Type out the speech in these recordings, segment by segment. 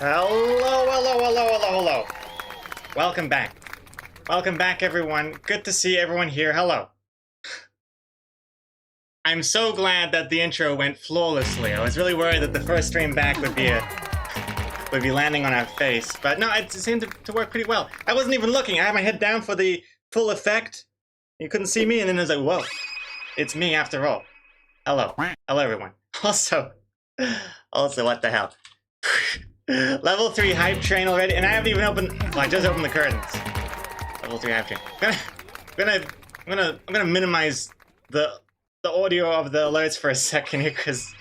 Hello. Welcome back. Welcome back, everyone. Good to see everyone here. Hello. I'm so glad that the intro went flawlessly. I was really worried that the first stream back would be landing on our face, but no, it seemed to work pretty well. I wasn't even looking. I had my head down for the full effect. You couldn't see me, and then it was like, whoa, it's me after all. Hello, everyone. Also, what the hell? Level 3 hype train already, and I haven't even opened. Well, I just opened the curtains. Level 3 hype train. I'm gonna minimize the audio of the alerts for a second here, because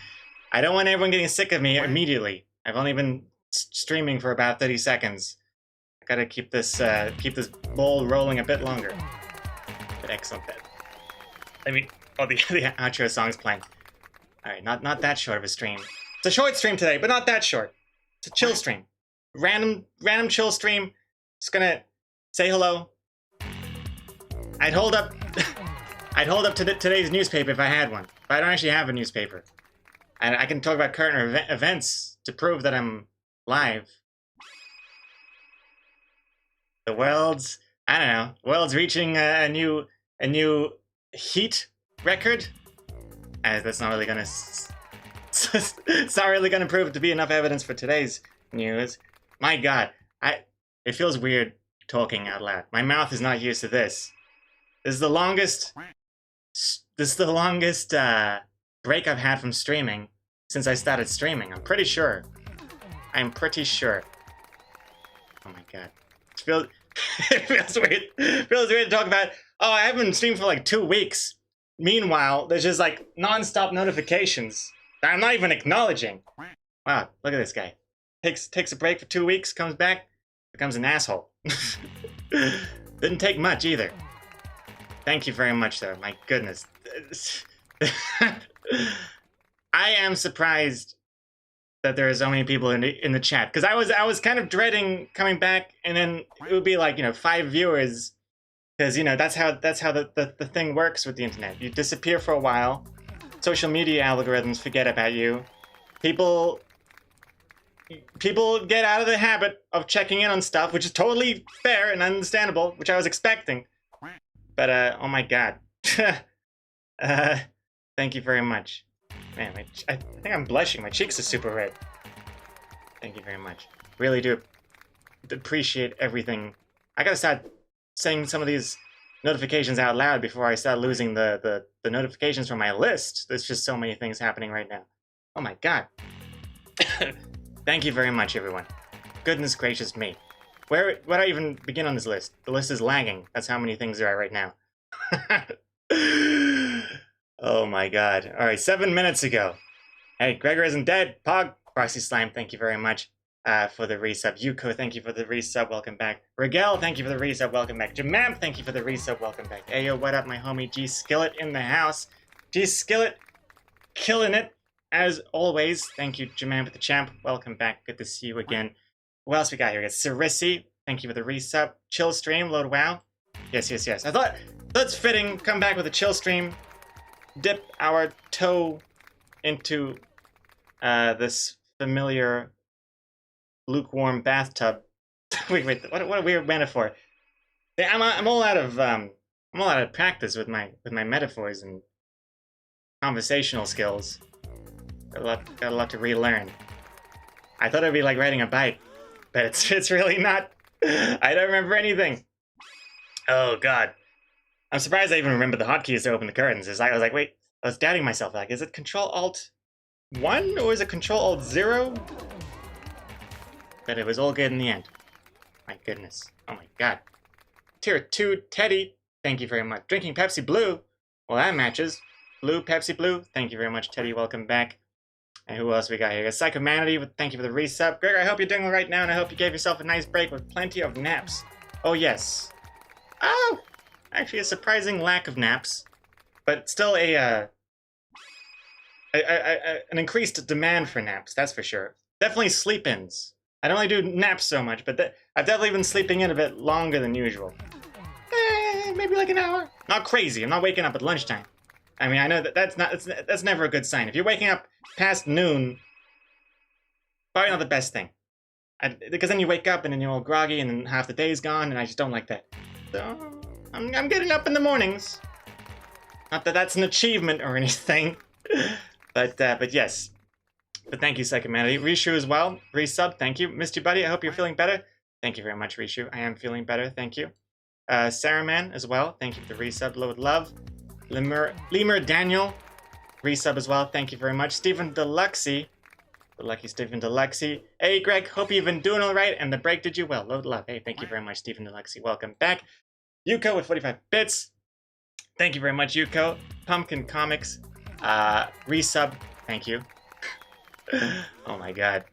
I don't want everyone getting sick of me immediately. I've only been streaming for about 30 seconds. I gotta keep this ball rolling a bit longer. But excellent. The outro song's playing. All right, not that short of a stream. It's a short stream today, but not that short. It's a chill stream. Random chill stream. Just gonna say hello. I'd hold up to today's newspaper if I had one. But I don't actually have a newspaper. I can talk about current events to prove that I'm live. The world's reaching a new heat record. That's not really gonna. It's not really gonna prove to be enough evidence for today's news. My God, it feels weird talking out loud. My mouth is not used to this. This is the longest break I've had from streaming since I started streaming. I'm pretty sure. Oh my God, it feels weird. It feels weird to talk about. Oh, I haven't streamed for like 2 weeks. Meanwhile, there's just like non-stop notifications that I'm not even acknowledging. Wow, look at this guy. Takes a break for 2 weeks, comes back, becomes an asshole. Didn't take much either. Thank you very much, though. My goodness. I am surprised that there are so many people in the chat, because I was kind of dreading coming back, and then it would be like 5 viewers. Because, that's how the thing works with the internet. You disappear for a while. Social media algorithms forget about you. People get out of the habit of checking in on stuff, which is totally fair and understandable, which I was expecting. But, oh my God. Thank you very much. Man, I think I'm blushing. My cheeks are super red. Thank you very much. Really do appreciate everything. I gotta start saying some of these notifications out loud before I start losing the notifications from my list. There's just so many things happening right now. Oh my God. Thank you very much, everyone. Goodness gracious me. Where do I even begin on this list? The list is lagging. That's how many things there are right now. Oh my God. All right, 7 minutes ago. Hey, Gregor isn't dead. Pog, Frosty Slime, thank you very much. For the resub. Yuko, thank you for the resub, welcome back. Rigel, thank you for the resub, welcome back. Jamamp, thank you for the resub, welcome back. Ayo, what up, my homie? G Skillet in the house. G Skillet, killing it, as always. Thank you, Jamamp with the champ, welcome back. Good to see you again. Who else we got here? We got Cirisi, thank you for the resub. Chill stream, load wow. Yes. I thought that's fitting. Come back with a chill stream. Dip our toe into this familiar lukewarm bathtub. wait, what a weird metaphor. I'm all out of practice with my metaphors and conversational skills. Got a lot to relearn. I thought it'd be like riding a bike, but it's really not. I don't remember anything. Oh God, I'm surprised I even remember the hotkeys to open the curtains. I was like, wait, I was doubting myself. Like, is it Control-Alt-1 or is it Control-Alt-0? But it was all good in the end. My goodness. Oh my God. Tier 2 Teddy, thank you very much. Drinking Pepsi Blue. Well, that matches. Blue, Pepsi Blue. Thank you very much, Teddy. Welcome back. And who else we got here? Psychomanity, thank you for the resub. Greg, I hope you're doing all right now, and I hope you gave yourself a nice break with plenty of naps. Oh, yes. Oh! Actually, a surprising lack of naps. But still an increased demand for naps, that's for sure. Definitely sleep-ins. I don't really do naps so much, but I've definitely been sleeping in a bit longer than usual. Maybe like an hour. Not crazy. I'm not waking up at lunchtime. I mean, I know that's never a good sign. If you're waking up past noon, probably not the best thing. Because then you wake up and then you're all groggy and then half the day's gone, and I just don't like that. So I'm getting up in the mornings. Not that that's an achievement or anything, but yes. But thank you, Second Manity. Rishu as well. Resub, thank you. Missed you, buddy. I hope you're feeling better. Thank you very much, Rishu. I am feeling better, thank you. Saruman as well. Thank you for the resub. Load love. Lemur Daniel. Resub as well. Thank you very much. Stephen Deluxey. The lucky Stephen Deluxey. Hey, Greg. Hope you've been doing all right and the break did you well. Load love. Hey, thank you very much, Stephen Deluxey. Welcome back. Yuko with 45 bits. Thank you very much, Yuko. Pumpkin Comics. Resub. Thank you. Oh my god.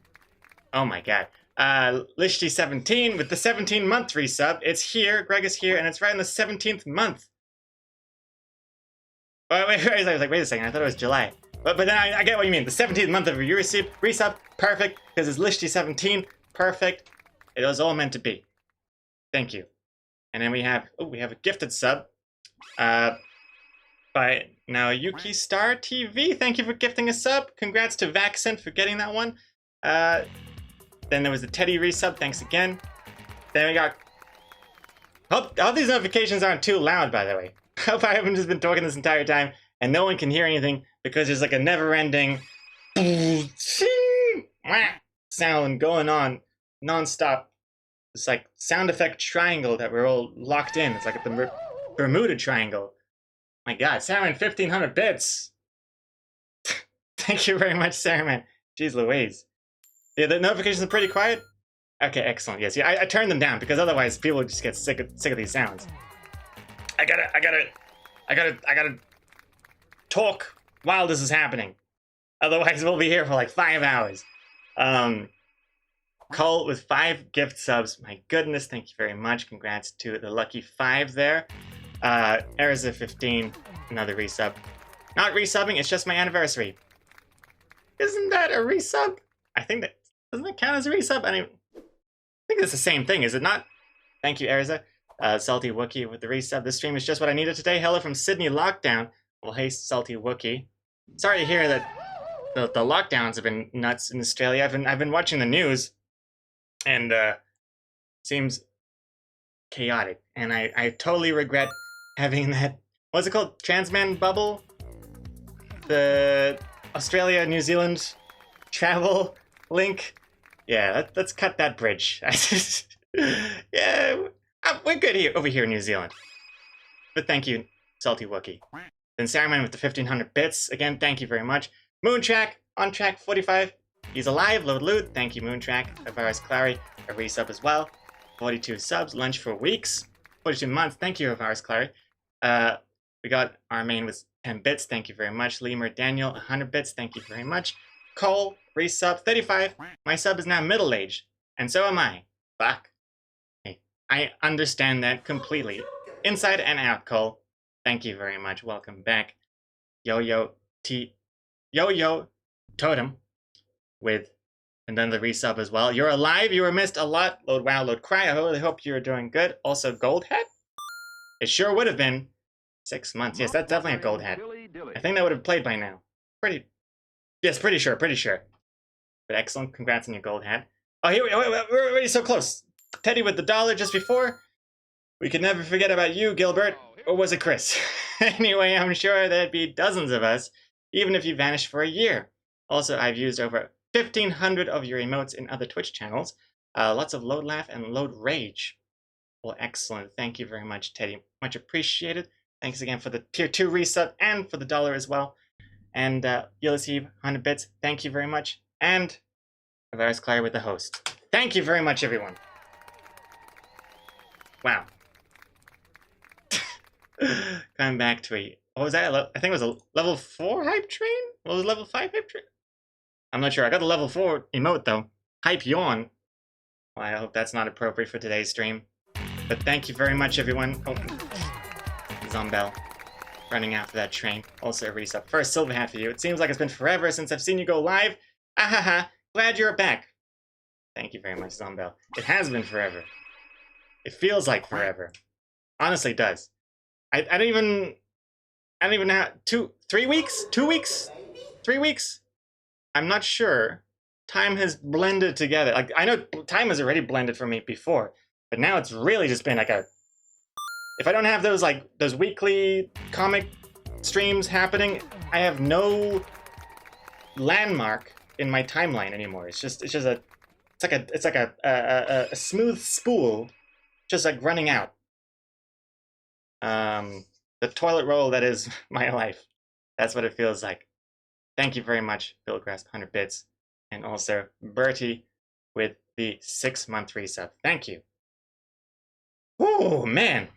Oh my god. Lishty17 with the 17-month resub. It's here. Greg is here, and it's right in the 17th month. Wait, I was like, wait a second. I thought it was July. But then I get what you mean. The 17th month of your resub. Perfect. Because it's Lishty17. Perfect. It was all meant to be. Thank you. And then we have a gifted sub. By now Yuki Star TV. Thank you for gifting a sub. Congrats to VAKCENT for getting that one. Then there was the Teddy resub. Thanks again. Then we got... Hope these notifications aren't too loud, by the way. Hope I haven't just been talking this entire time and no one can hear anything because there's like a never-ending sound going on non-stop. It's like sound effect triangle that we're all locked in. It's like the Bermuda Triangle. My god, Sarahman, 1,500 bits! Thank you very much, Sarahman. Jeez Louise. Yeah, the notifications are pretty quiet? Okay, excellent. Yes, yeah, I turned them down because otherwise people would just get sick of these sounds. I gotta talk while this is happening. Otherwise we'll be here for like 5 hours. Cole with 5 gift subs. My goodness, thank you very much. Congrats to the lucky 5 there. Erza15, another resub. Not resubbing, it's just my anniversary. Isn't that a resub? I think that, doesn't it count as a resub? I think it's the same thing, is it not? Thank you, Erza. Salty Wookie with the resub. This stream is just what I needed today. Hello from Sydney Lockdown. Well, hey, Salty Wookie. Sorry to hear that the lockdowns have been nuts in Australia. I've been watching the news, and seems chaotic. And I totally regret having that, what's it called? Transman bubble? The Australia-New Zealand travel link? Yeah, let's cut that bridge. Yeah, we're good here over here in New Zealand. But thank you, Salty Wookie. Then Saruman with the 1,500 bits. Again, thank you very much. Moontrack, on track 45. He's alive, load loot. Thank you, Moontrack. Avaris Clary, a resub as well. 42 subs, lunch for weeks. 42 months, thank you, Avaris Clary. We got our main with 10 bits, thank you very much. Lemur Daniel, 100 bits, thank you very much. Cole, resub, 35. My sub is now middle-aged, and so am I. Fuck. Hey, I understand that completely. Inside and out, Cole. Thank you very much, welcome back. Yo-Yo Totem with, and then the resub as well. You're alive, you were missed a lot. Load wow, load cry. I really hope you're doing good. Also, gold hat? It sure would have been 6 months. Yes, that's definitely a gold hat. I think that would have played by now. Yes, pretty sure. But excellent, congrats on your gold hat. Oh, here we're already so close. Teddy with the $1 just before. We could never forget about you, Gilbert. Or was it Chris? Anyway, I'm sure there'd be dozens of us, even if you vanished for a year. Also, I've used over 1,500 of your emotes in other Twitch channels. Lots of load laugh and load rage. Well, excellent. Thank you very much, Teddy. Much appreciated. Thanks again for the tier 2 resub and for the $1 as well. And Ulysses, 100 bits. Thank you very much. And Avaris Claire with the host. Thank you very much, everyone. Wow. Coming back to what was that? I think it was a level 4 hype train? What was level 5 hype train? I'm not sure. I got the level 4 emote though. Hype yawn. Well, I hope that's not appropriate for today's stream. But thank you very much, everyone. Oh, Zombell. Running after that train. Also a resub. First silver hat for you. It seems like it's been forever since I've seen you go live. Ahaha. Glad you're back. Thank you very much, Zombell. It has been forever. It feels like forever. Honestly, it does. I don't even know. 3 weeks? 2 weeks? 3 weeks? I'm not sure. time has blended together. Like, I know time has already blended for me before, but now it's really just been like a... If I don't have those, like, those weekly comic streams happening, I have no landmark in my timeline anymore. It's like a smooth spool, just like running out. The toilet roll that is my life. That's what it feels like. Thank you very much, Bill Grasp, 100 bits, and also Bertie with the 6-month resub. Thank you. Oh man.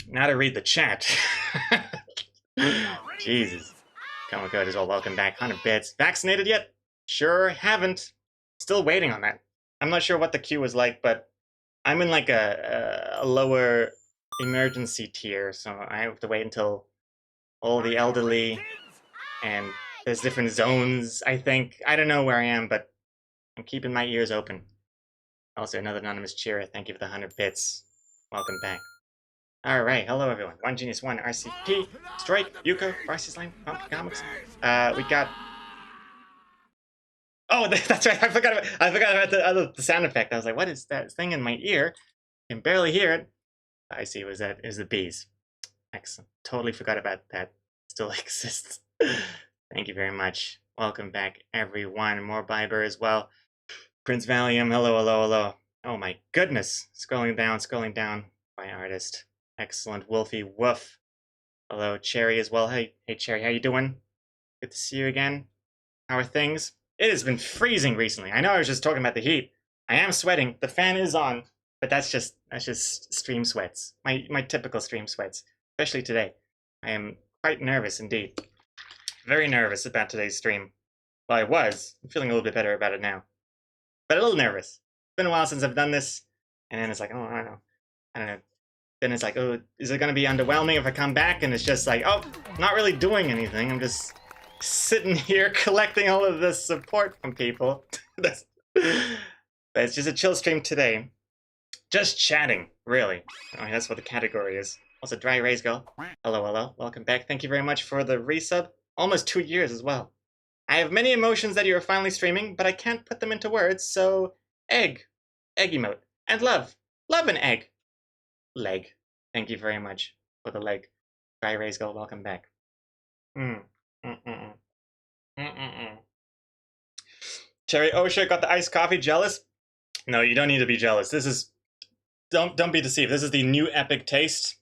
Now to read the chat. Jesus. Come on, good as well. Welcome back. 100 bits. Vaccinated yet? Sure haven't. Still waiting on that. I'm not sure what the queue was like, but I'm in like a lower emergency tier, so I have to wait until all the elderly and there's different zones, I think. I don't know where I am, but I'm keeping my ears open. Also, another anonymous cheerer. Thank you for the 100 bits. Welcome back. Alright, hello everyone. One Genius, One RCP, Strike, Yuko, Varsity Slime, Pumpkin Comics. We got... Oh, that's right. I forgot about the sound effect. I was like, what is that thing in my ear? I can barely hear it. I see. Was that is the bees? Excellent. Totally forgot about that. Still exists. Thank you very much. Welcome back, everyone. More Biber as well. Prince Valium. Hello, hello, hello. Oh my goodness. Scrolling down by artist. Excellent. Wolfie Woof. Hello, Cherry as well. Hey Cherry, how you doing? Good to see you again. How are things? It has been freezing recently. I know I was just talking about the heat. I am sweating. The fan is on, but that's just stream sweats. My typical stream sweats, especially today. I am quite nervous indeed. Very nervous about today's stream. Well, I was. I'm feeling a little bit better about it now, but a little nervous. It's been a while since I've done this, and then it's like, oh, I don't know. Then it's like, oh, is it going to be underwhelming if I come back and it's just like, oh, not really doing anything. I'm just sitting here collecting all of this support from people. But it's just a chill stream today. Just chatting, really. I mean, that's what the category is. Also, Dry Rays Girl. Hello, hello. Welcome back. Thank you very much for the resub. Almost 2 years as well. I have many emotions that you are finally streaming, but I can't put them into words, so... Egg. Egg emote. And love. Love an egg. Leg. Thank you very much for the leg. Dry Rays Girl, welcome back. Cherry Osha got the iced coffee. Jealous? No, you don't need to be jealous. This is... Don't be deceived. This is the new epic taste.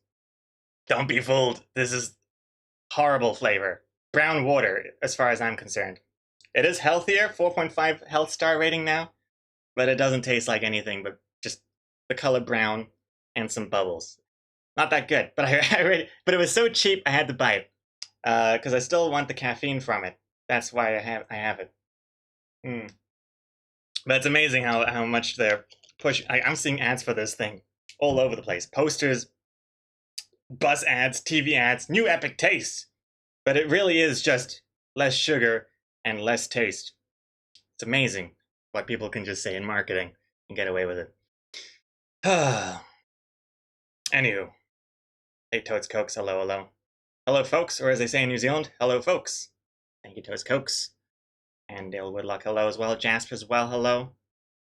Don't be fooled. This is horrible flavor. Brown water, as far as I'm concerned. It is healthier, 4.5 health star rating now, but it doesn't taste like anything but just the color brown and some bubbles. Not that good, but but it was so cheap I had to buy it because I still want the caffeine from it. That's why I have it. But it's amazing how much they're pushing. I'm seeing ads for this thing all over the place. Posters, bus ads, TV ads, new epic taste. But it really is just less sugar and less taste. It's amazing what people can just say in marketing and get away with it. Anywho. Hey, Toads Cokes, hello, hello. Hello, folks, or as they say in New Zealand, hello, folks. Thank you, Toads Cokes. And Dale Woodlock, hello as well. Jasper as well, hello.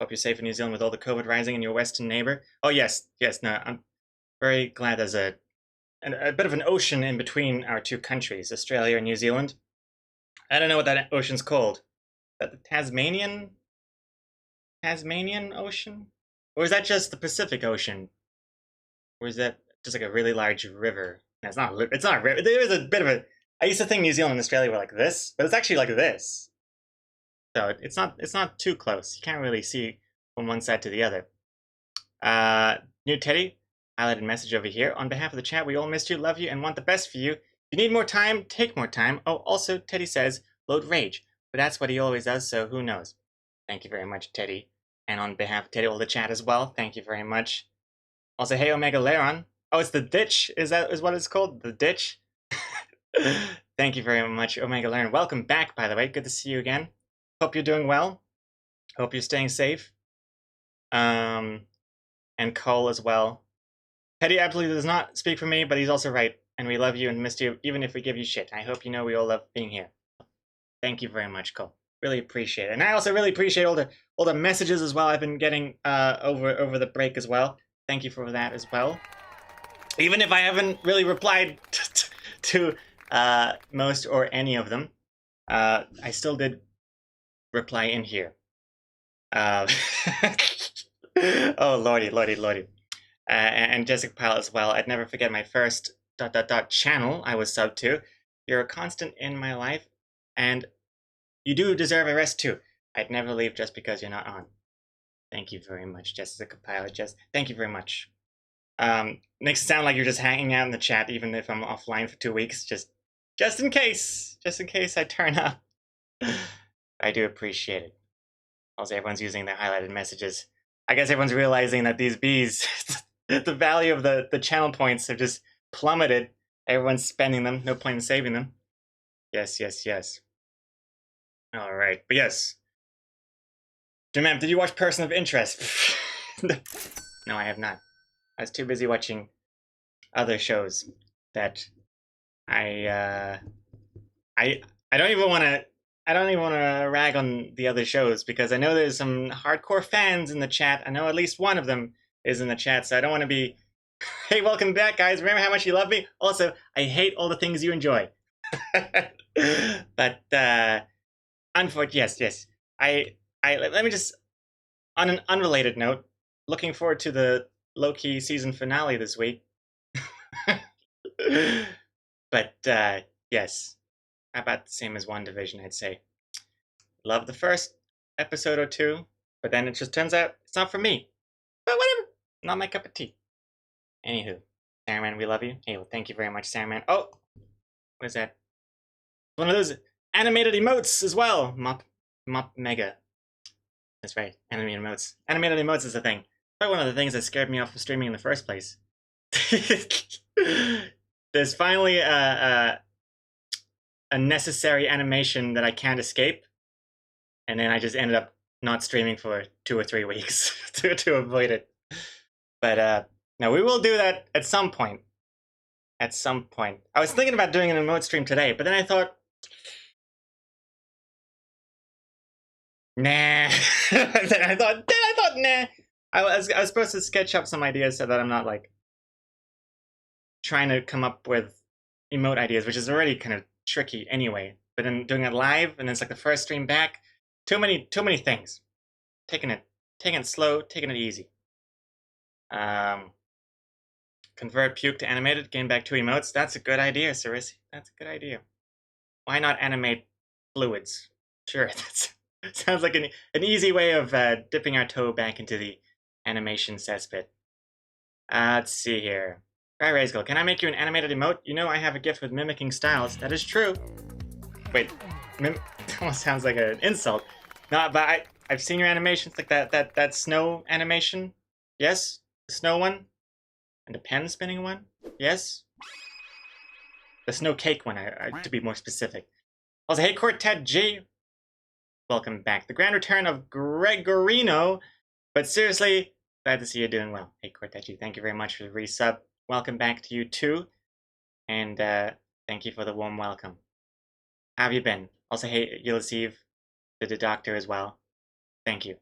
Hope you're safe in New Zealand with all the COVID rising in your western neighbor. Oh, yes, no, I'm very glad there's a bit of an ocean in between our two countries, Australia and New Zealand. I don't know what that ocean's called. Is that the Tasmanian Ocean? Or is that just the Pacific Ocean? Or is that just like a really large river? No, it's not a river. There is a bit of a... I used to think New Zealand and Australia were like this, but it's actually like this. So it's not too close. You can't really see from one side to the other. New Teddy, highlighted message over here. On behalf of the chat, we all missed you, love you, and want the best for you. If you need more time, take more time. Oh, also, Teddy says, load rage. But that's what he always does, so who knows? Thank you very much, Teddy. And on behalf of Teddy, all the chat as well, thank you very much. Also, hey, Omega LAIRON. Oh, it's the ditch. Is what it's called? The ditch? Thank you very much, Omega LAIRON. Welcome back, by the way. Good to see you again. Hope you're doing well. Hope you're staying safe. And Cole as well. Teddy absolutely does not speak for me, but he's also right. And we love you and missed you, even if we give you shit. I hope you know we all love being here. Thank you very much, Cole. Really appreciate it. And I also really appreciate all the messages as well I've been getting over the break as well. Thank you for that as well. Even if I haven't really replied to most or any of them, I still did reply in here. Oh, lordy. And Jessica Pyle as well. I'd never forget my first ... channel I was subbed to. You're a constant in my life, and you do deserve a rest too. I'd never leave just because you're not on. Thank you very much, Jessica Pyle. Thank you very much. Makes it sound like you're just hanging out in the chat, even if I'm offline for 2 weeks, just in case I turn up. I do appreciate it. Also, everyone's using their highlighted messages. I guess everyone's realizing that these bees, the value of the channel points have just plummeted. Everyone's spending them. No point in saving them. Yes. All right, but yes. Jim, did you watch Person of Interest? No, I have not. I was too busy watching other shows that I don't even want to rag on the other shows, because I know there's some hardcore fans in the chat. I know at least one of them is in the chat, so I don't want to be, hey, welcome back, guys. Remember how much you love me? Also, I hate all the things you enjoy. But unfortunately, yes. Let me just, on an unrelated note, looking forward to the Loki season finale this week. But yes, about the same as WandaVision, I'd say. Love the first episode or two, but then it just turns out it's not for me. But whatever, not my cup of tea. Anywho, Sarahman, we love you. Hey, well, thank you very much, Sarahman. Oh, what is that? One of those animated emotes as well. Mop Mega. That's right, animated emotes. Animated emotes is a thing. Probably one of the things that scared me off of streaming in the first place. There's finally a necessary animation that I can't escape, and then I just ended up not streaming for 2 or 3 weeks to avoid it. But no, we will do that at some point. At some point. I was thinking about doing an emote stream today, but then I thought, nah. Then I thought, nah. I was supposed to sketch up some ideas so that I'm not like trying to come up with emote ideas, which is already kind of tricky anyway. But then doing it live, and then it's like the first stream back. Too many things. Taking it slow, taking it easy. Convert puke to animated, gain back 2 emotes. That's a good idea, Sarisi. That's a good idea. Why not animate fluids? Sure, that sounds like an easy way of dipping our toe back into the animation cesspit. Let's see here. Guy Raisel, can I make you an animated emote? You know I have a gift with mimicking styles. That is true. Wait, almost sounds like an insult. No, but I've seen your animations, like that snow animation. Yes, the snow one, and the pen spinning one. Yes, the snow cake one. To be more specific. Also, hey Quartet G, welcome back. The grand return of Gregorino, but seriously, glad to see you doing well. Hey Quartet G, thank you very much for the resub. Welcome back to you too, and thank you for the warm welcome. How have you been? Also, hey Yelisiv, the doctor as well. Thank you.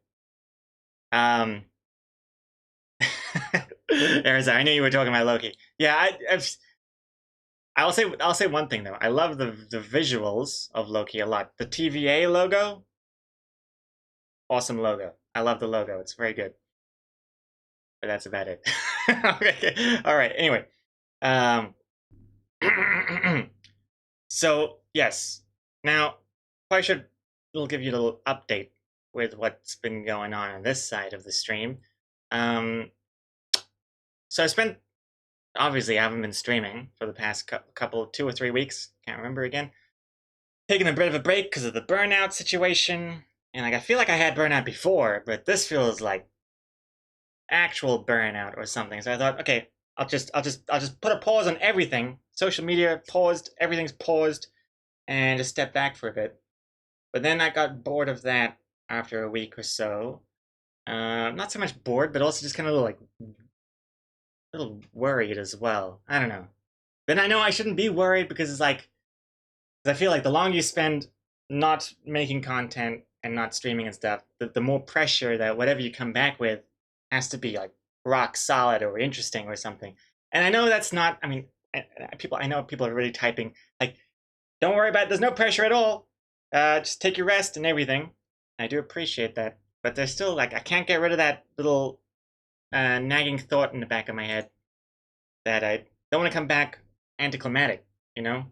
There's, I knew you were talking about Loki. Yeah, I'll say one thing though. I love the visuals of Loki a lot. The TVA logo, awesome logo. I love the logo. It's very good. But that's about it. Okay. All right. Anyway, so yes. Now, I should give you a little update with what's been going on this side of the stream. So I spent, obviously, I haven't been streaming for the past couple, 2 or 3 weeks. Can't remember again. Taking a bit of a break because of the burnout situation, and like I feel like I had burnout before, but this feels like actual burnout or something. So I thought, okay, I'll just put a pause on everything. Social media paused, everything's paused, and just step back for a bit. But then I got bored of that after a week or so. Not so much bored, but also just kind of like a little worried as well. I don't know. Then I know I shouldn't be worried because it's like, I feel like the longer you spend not making content and not streaming and stuff, the more pressure that whatever you come back with has to be like rock solid or interesting or something. And I know that's not. I mean, I know people are really typing like, "Don't worry about it. There's no pressure at all. Just take your rest and everything." I do appreciate that, but there's still like I can't get rid of that little nagging thought in the back of my head that I don't want to come back anticlimactic. You know,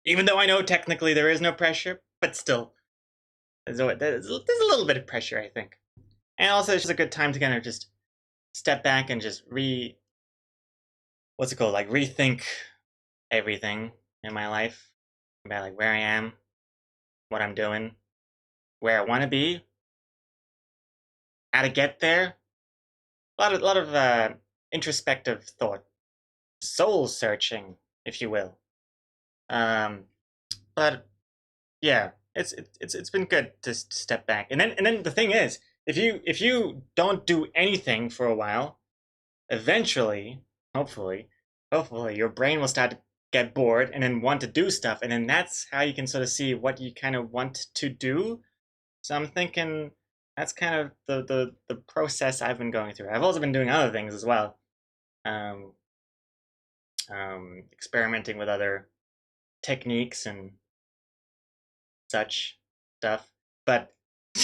even though I know technically there is no pressure, but still, there's a little bit of pressure, I think. And also, it's just a good time to kind of just step back and just what's it called? Like rethink everything in my life about like where I am, what I'm doing, where I want to be, how to get there. A lot of introspective thought, soul searching, if you will. But yeah, it's been good to step back. And then the thing is, if you don't do anything for a while, eventually, hopefully, your brain will start to get bored and then want to do stuff, and then that's how you can sort of see what you kind of want to do. So I'm thinking that's kind of the process I've been going through. I've also been doing other things as well, um, experimenting with other techniques and such stuff. But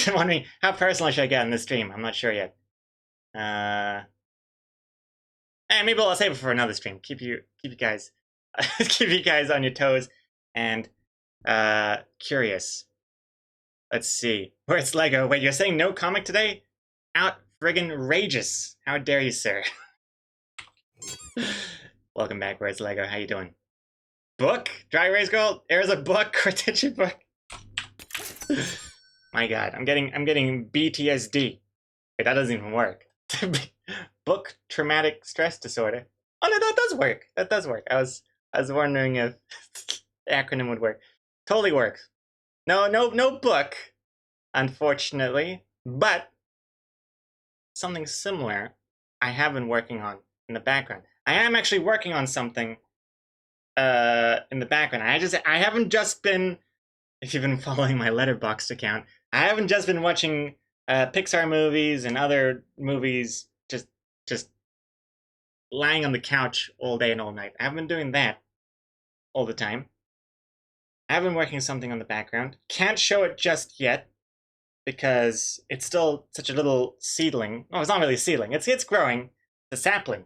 I'm wondering how personal should I get in this stream? I'm not sure yet. And maybe I'll save it for another stream. Keep you guys keep you guys on your toes and curious. Let's see. Where's Lego? Wait, you're saying no comic today? Out friggin' rageous. How dare you, sir? Welcome back. Where's Lego? How you doing? Book? Dry Erase Gold? There's a book? What did you book? My God, I'm getting BTSD. Wait, that doesn't even work. Book traumatic stress disorder. Oh no, that does work. That does work. I was wondering if the acronym would work. Totally works. No book, unfortunately, but something similar I have been working on in the background. I am actually working on something in the background. I haven't just been, if you've been following my Letterboxd account, I haven't just been watching Pixar movies and other movies just lying on the couch all day and all night. I haven't been doing that all the time. I've been working something on the background. Can't show it just yet because it's still such a little seedling. Oh, it's not really a seedling. It's growing. It's a sapling.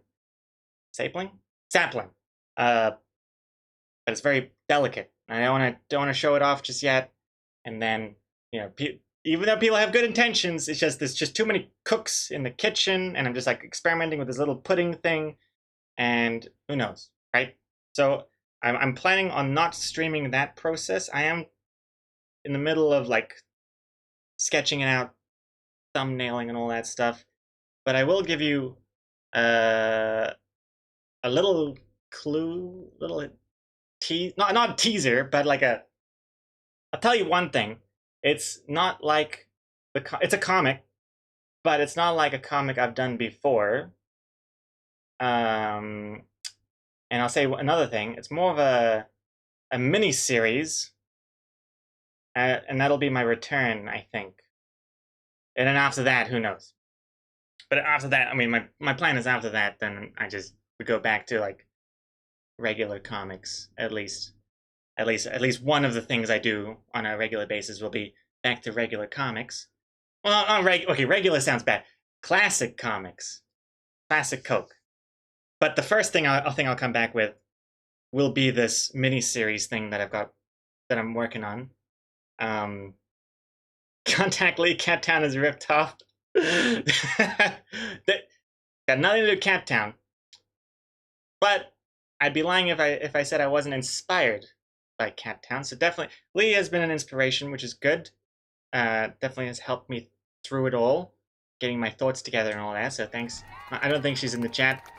Sapling? Sapling. But it's very delicate. I don't want to show it off just yet. And then, you know, even though people have good intentions, there's just too many cooks in the kitchen, and I'm just like experimenting with this little pudding thing, and who knows, right? So I'm planning on not streaming that process. I am in the middle of like sketching it out, thumbnailing and all that stuff, but I will give you a little clue, little not a teaser, but like I'll tell you one thing. It's not like it's a comic, but it's not like a comic I've done before. And I'll say another thing. It's more of a mini series, and that'll be my return, I think. And then after that, who knows? But after that, I mean, my plan is after that, then we go back to like regular comics at least. At least one of the things I do on a regular basis will be back to regular comics. Well, okay, regular sounds bad. Classic comics, classic Coke. But the first thing I'll come back with will be this mini-series thing that I'm working on. Contact Lee Cat Town is ripped off. Got nothing to do with Cat Town. But I'd be lying if I said I wasn't inspired by Cat Town. So definitely, Lee has been an inspiration, which is good. Definitely has helped me through it all, getting my thoughts together and all that. So thanks. I don't think she's in the chat.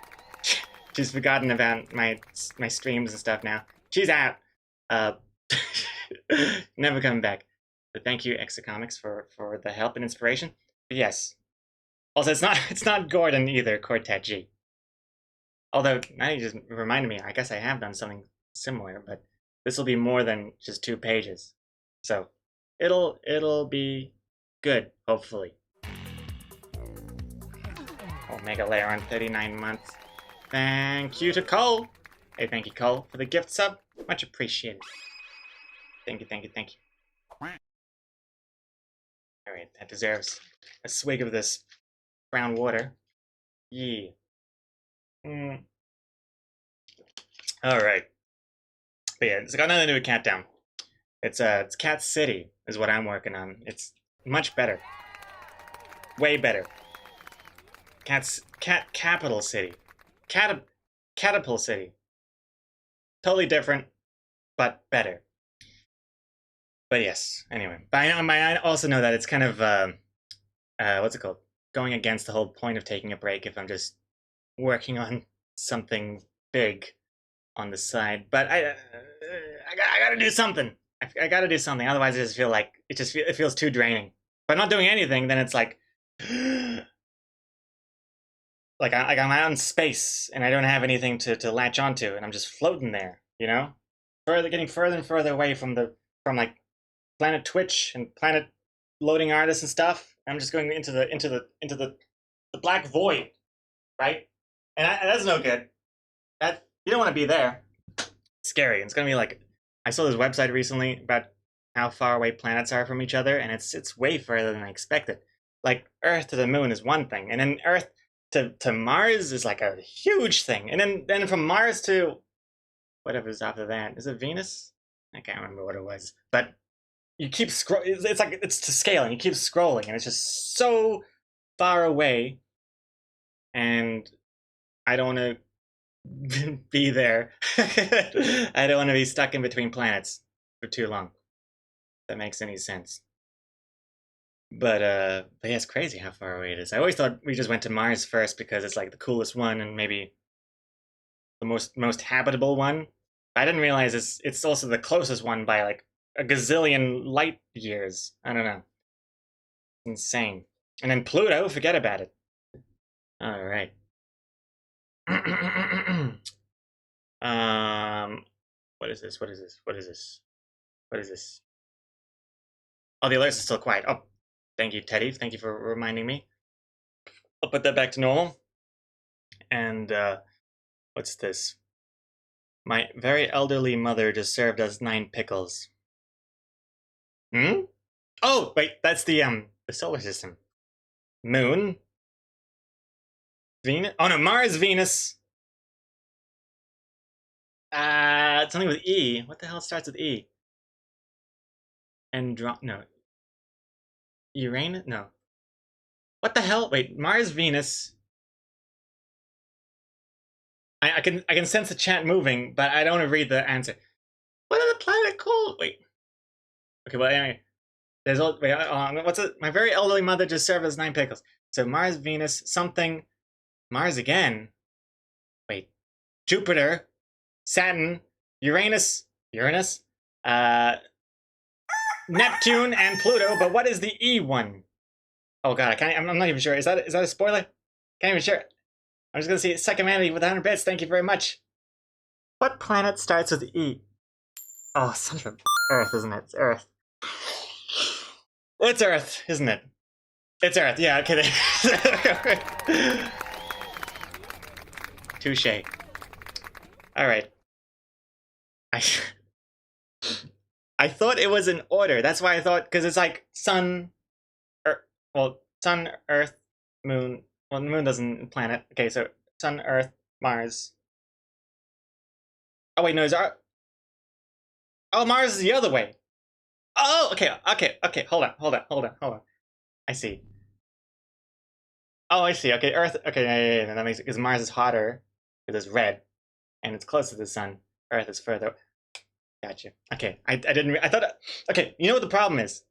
She's forgotten about my streams and stuff now. She's out. Never coming back. But thank you, EXOCOMICS, for the help and inspiration. But yes. Also, it's not Gordon either, Quartet G. Although now you just reminded me, I guess I have done something similar, but this will be more than just 2 pages. So it'll be good, hopefully. Omega LAIRON 39 months. Thank you to Cole. Hey, thank you, Cole, for the gift sub. Much appreciated. Thank you, thank you, thank you. Alright, that deserves a swig of this brown water. Yeah. Alright. But yeah, it's got nothing to do with Cat Down. It's Cat City is what I'm working on. It's much better. Way better. Cat Capital City. Catapult City. Totally different, but better. But yes, anyway. But I also know that it's kind of, what's it called? Going against the whole point of taking a break if I'm just working on something big on the side. But I gotta do something. I gotta do something. Otherwise, I just feel like it feels too draining. If I'm not doing anything, then it's like, like I'm out in space and I don't have anything to latch onto, and I'm just floating there. You know, getting further and further away from like Planet Twitch and Planet Loading Artists and stuff. I'm just going into the black void, right? And that's no good. That you don't want to be there. It's scary. It's gonna be like, I saw this website recently about how far away planets are from each other, and it's way further than I expected. Like Earth to the moon is one thing, and then Earth to Mars is like a huge thing, and then from Mars to whatever's after that. Is it Venus? I can't remember what it was, but you keep scrolling. It's like it's to scale, and you keep scrolling, and it's just so far away, and I don't want to be there. I don't want to be stuck in between planets for too long. If that makes any sense. But yeah, it's crazy how far away it is. I always thought we just went to Mars first because it's like the coolest one and maybe the most habitable one. I didn't realize it's also the closest one by like a gazillion light years. I don't know. Insane. And then Pluto, forget about it. All right. What is this? What is this? What is this? What is this? Oh, the alerts are still quiet. Oh, thank you, Teddy. Thank you for reminding me. I'll put that back to normal. And what's this? My very elderly mother just served us 9 pickles. Hmm? Oh, wait, that's the solar system. Moon. Venus. Oh no, Mars, Venus. It's something with E. What the hell starts with E? No. Uranus? No. What the hell? Wait, Mars, Venus. I can sense the chat moving, but I don't want to read the answer. What are the planet called? Wait. Okay, well anyway. There's what's it? My very elderly mother just served us 9 pickles. So Mars, Venus, something. Mars again. Wait. Jupiter, Saturn, Uranus, Neptune, and Pluto. But what is the E one? Oh god, I'm not even sure. Is that a spoiler? Can't even sure. I'm just gonna see Second Manity with 100 bits. Thank you very much. What planet starts with E? Oh, son of Earth, isn't it? It's Earth. It's Earth, isn't it? It's Earth. Yeah, okay. Touche. All right. I thought it was in order. That's why I thought, because it's like sun, sun, Earth, moon. Well, the moon doesn't planet. Okay, so sun, Earth, Mars. Oh wait, no, oh, Mars is the other way. Oh, okay. Hold on. I see. Oh, I see. Okay, Earth. Okay, yeah. That makes it because Mars is hotter because it's red, and it's closer to the sun. Earth is further. Gotcha. Okay, I didn't. I thought. Okay, you know what the problem is?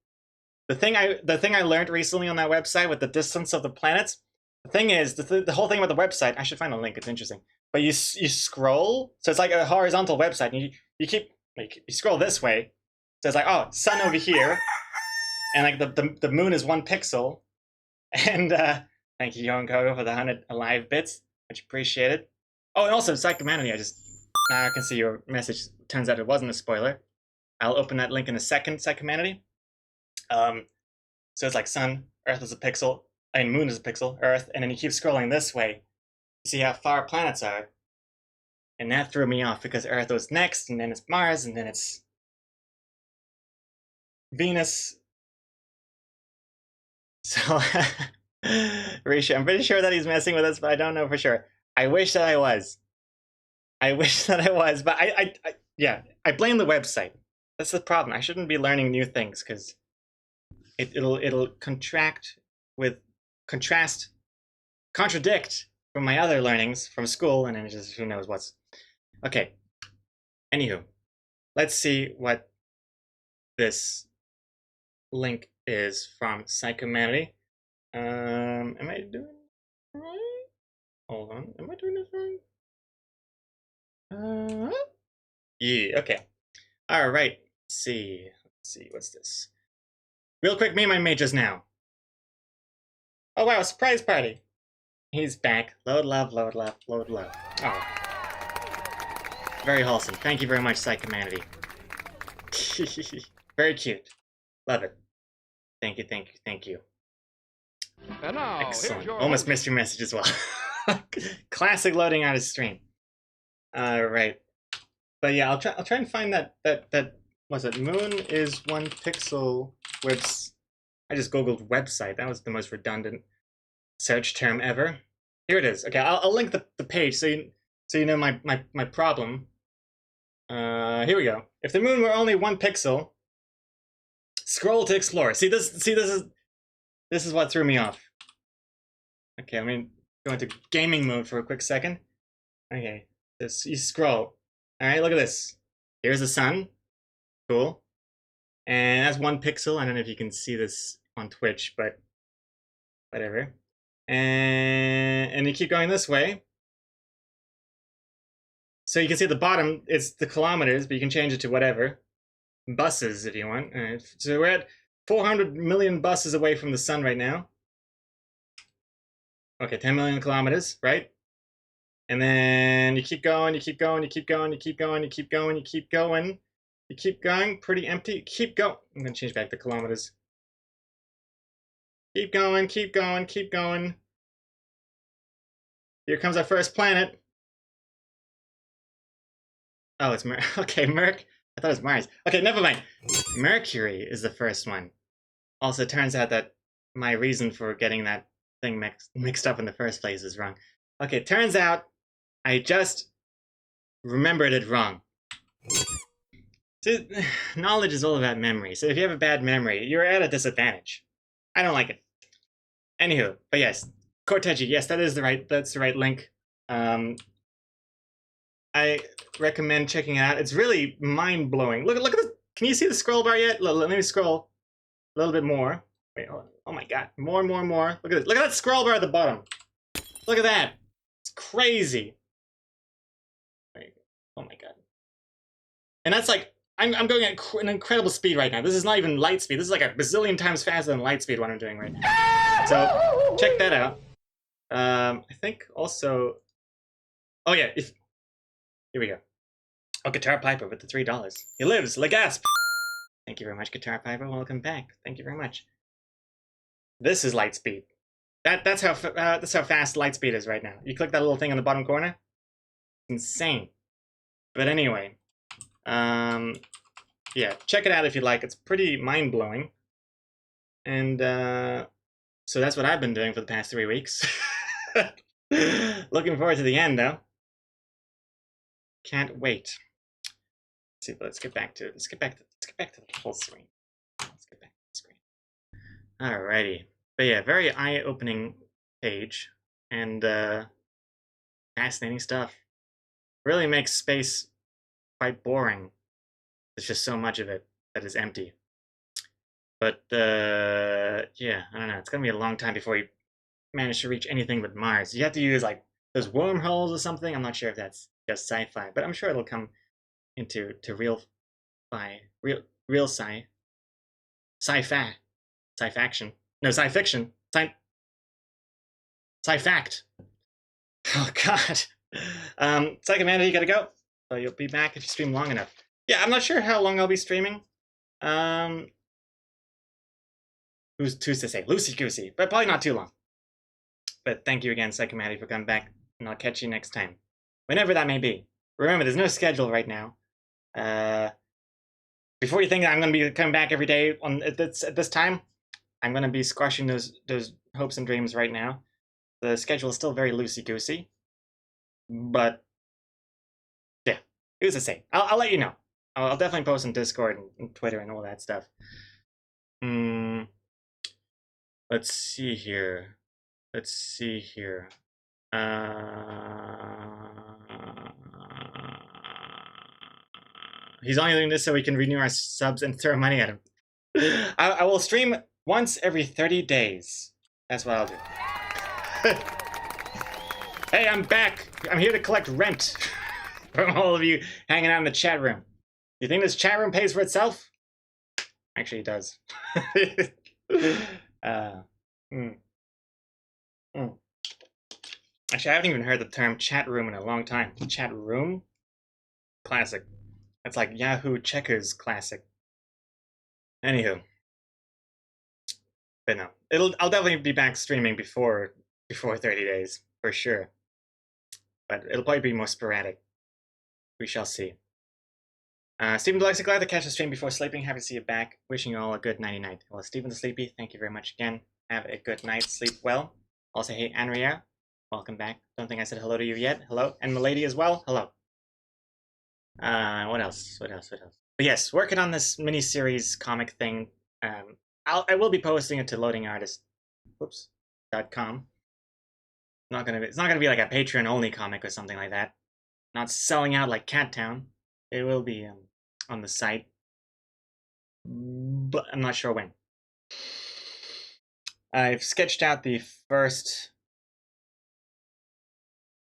The thing I learned recently on that website with the distance of the planets. The thing is, the whole thing about the website. I should find a link. It's interesting. But you scroll, so it's like a horizontal website, and you keep like you scroll this way. So it's like, oh, sun over here, and like the moon is 1 pixel, and thank you, Young Kogo, for the 100 alive bits, much appreciated. Oh, and also Psychomanity. Now I can see your message. Turns out it wasn't a spoiler. I'll open that link in a second, Psychomanity. So it's like sun, Earth is a pixel, I mean moon is a pixel, Earth, and then you keep scrolling this way, you see how far planets are. And that threw me off because Earth was next, and then it's Mars, and then it's Venus. So, Risha, I'm pretty sure that he's messing with us, but I don't know for sure. I wish that I was. I wish that I was, but yeah, I blame the website. That's the problem. I shouldn't be learning new things because it'll contradict from my other learnings from school, and then just who knows what's. Okay. Anywho, let's see what this link is from Psychomanity. Am I doing it right? Hold on. Am I doing this right? Yeah, okay. All right. Let's see. What's this? Real quick, me and my mate just now. Oh, wow, surprise party. He's back. Load love, load love, load love. Oh. Very wholesome. Thank you very much, Psychomanity. Very cute. Love it. Thank you, thank you, thank you. And now, excellent. Almost missed your message as well. Classic loading out of stream. All right. But yeah, I'll try and find that was it? Moon is 1 pixel webs. I just googled website. That was the most redundant search term ever. Here it is. Okay, I'll link the page so you know my problem. Here we go. If the moon were only 1 pixel, scroll to explore. This is what threw me off. Okay, let me go into gaming mode for a quick second. Okay, you scroll. All right, look at this. Here's the sun. Cool. And that's 1 pixel. I don't know if you can see this on Twitch, but whatever. And you keep going this way. So you can see at the bottom, it's the kilometers, but you can change it to whatever. Buses, if you want. So we're at 400 million buses away from the sun right now. Okay, 10 million kilometers, right? And then you keep going, you keep going, you keep going, you keep going, you keep going, you keep going. You keep going, pretty empty. Keep going. I'm going to change back the kilometers. Keep going, keep going, keep going. Here comes our first planet. Oh, it's okay, Merc. I thought it was Mars. Okay, never mind. Mercury is the first one. Also, it turns out that my reason for getting that thing mixed up in the first place is wrong. Okay, it turns out I just remembered it wrong. So, knowledge is all about memory. So if you have a bad memory, you're at a disadvantage. I don't like it. Anywho, but yes, Cortegi, yes, that's the right link. I recommend checking it out. It's really mind-blowing. Look at this. Can you see the scroll bar yet? Let me scroll a little bit more. Wait, hold on. Oh my god. More. Look at this. Look at that scroll bar at the bottom. Look at that. It's crazy. Wait, oh my god. And that's like, I'm going at an incredible speed right now. This is not even light speed. This is like a bazillion times faster than light speed what I'm doing right now. So check that out. I think also, oh yeah, here we go. Oh, Guitar Piper with the $3. He lives, Legasp. Thank you very much, Guitar Piper. Welcome back. Thank you very much. This is light speed. That's how fast light speed is right now. You click that little thing in the bottom corner. Insane. But anyway, yeah, check it out if you like. It's pretty mind-blowing. And so that's what I've been doing for the past 3 weeks. Looking forward to the end, though. Can't wait. Let's see, but let's get back to the full screen. Let's get back to the screen. Alrighty. But yeah, very eye-opening page and fascinating stuff. Really makes space quite boring. There's just so much of it that is empty. But yeah, I don't know. It's gonna be a long time before you manage to reach anything but Mars. You have to use like those wormholes or something. I'm not sure if that's just sci-fi, but I'm sure it'll come into real sci-faction. No, sci-fiction. Sci-fact. Oh god. Psychomanity, you gotta go. So you'll be back if you stream long enough. yeah, I'm not sure how long I'll be streaming. Who's to say? Loosey goosey, but probably not too long. But thank you again, Psycho Maddie, for coming back, and I'll catch you next time, whenever that may be. Remember, there's no schedule right now. Before you think I'm going to be coming back every day at this time, I'm going to be squashing those hopes and dreams right now. The schedule is still very loosey-goosey, but yeah, who's to say? I'll let you know. I'll definitely post on Discord and Twitter and all that stuff. Let's see here. He's only doing this so we can renew our subs and throw money at him. I will stream once every 30 days. That's what I'll do. Hey, I'm back. I'm here to collect rent from all of you hanging out in the chat room. You think this chat room pays for itself? Actually, it does. Actually, I haven't even heard the term chat room in a long time. Chat room? Classic. That's like Yahoo Checkers classic. Anywho. But no. I'll definitely be back streaming before 30 days, for sure. But it'll probably be more sporadic. We shall see. Stephen Deluxe, glad to catch the stream before sleeping. Happy to see you back. Wishing you all a good nighty night. Well, Stephen the Sleepy, thank you very much again. Have a good night. Sleep well. Also, hey, Andrea, welcome back. Don't think I said hello to you yet. Hello. And Milady as well. Hello. What else? But yes, working on this mini-series comic thing. I will be posting it to loadingartist.com. It's not gonna be like a Patreon only comic or something like that. Not selling out like Cat Town. It will be on the site, but I'm not sure when. I've sketched out the first.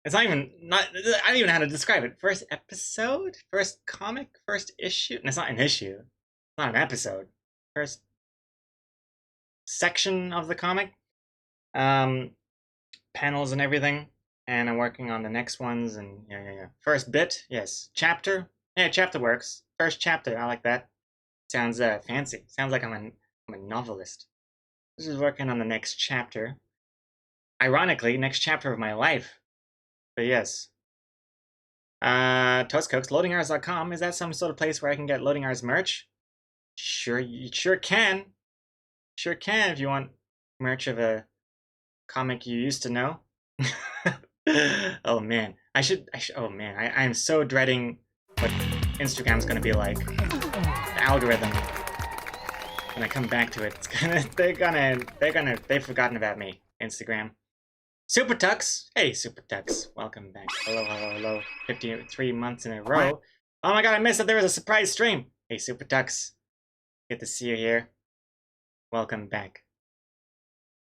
It's not even I don't even know how to describe it. First episode, first comic, first issue. And it's not an issue. It's not an episode. First section of the comic. Panels and everything. And I'm working on the next ones. And yeah. First bit, yes. Chapter. Yeah, chapter works. First chapter, I like that. Sounds fancy. Sounds like I'm a novelist. This is working on the next chapter. Ironically, next chapter of my life. But yes. Toast Cooks, loadinghours.com. Is that some sort of place where I can get Loading Hours merch? Sure, you sure can. Sure can if you want merch of a comic you used to know. Oh man. Oh man, I am so dreading what Instagram's gonna be like. The algorithm. When I come back to it, they've forgotten about me. Instagram. Super Tux, hey Super Tux, welcome back. Hello. 53 months in a row. Oh my god, I missed that there was a surprise stream. Hey Super Tux, good to see you here. Welcome back.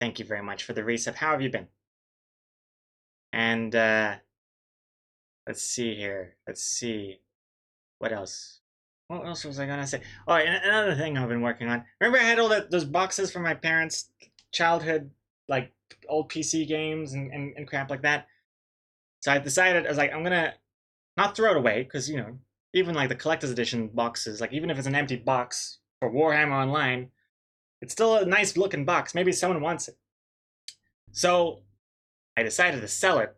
Thank you very much for the resub. How have you been? And let's see here. What else? What else was I gonna say? Oh, and another thing I've been working on. Remember I had all those boxes from my parents' childhood, like old PC games and crap like that. So I decided, I was like, I'm gonna not throw it away, because, you know, even like the collector's edition boxes, like even if it's an empty box for Warhammer Online, it's still a nice looking box. Maybe someone wants it. So I decided to sell it.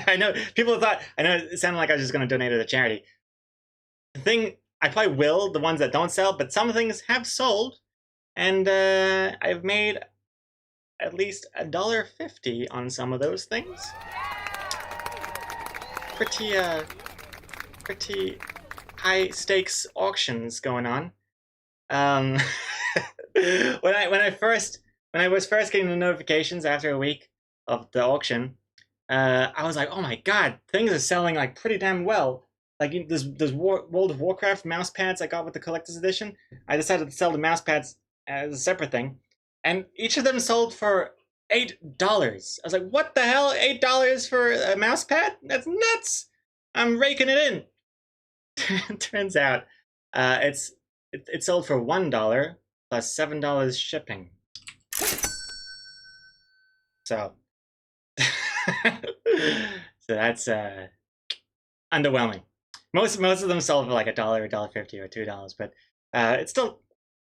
I know it sounded like I was just gonna donate it to charity. The thing, I probably will, the ones that don't sell, but some things have sold, and I've made at least $1.50 on some of those things. Pretty high stakes auctions going on. When I was first getting the notifications after a week of the auction, I was like, oh my god, things are selling like pretty damn well. Like there's World of Warcraft mouse pads I got with the collector's edition. I decided to sell the mouse pads as a separate thing, and each of them sold for $8. I was like, what the hell? $8 for a mouse pad? That's nuts! I'm raking it in. Turns out, it sold for $1 plus $7 shipping. So, so that's underwhelming. Most of them sell for like $1, $1.50, or $2, but it's still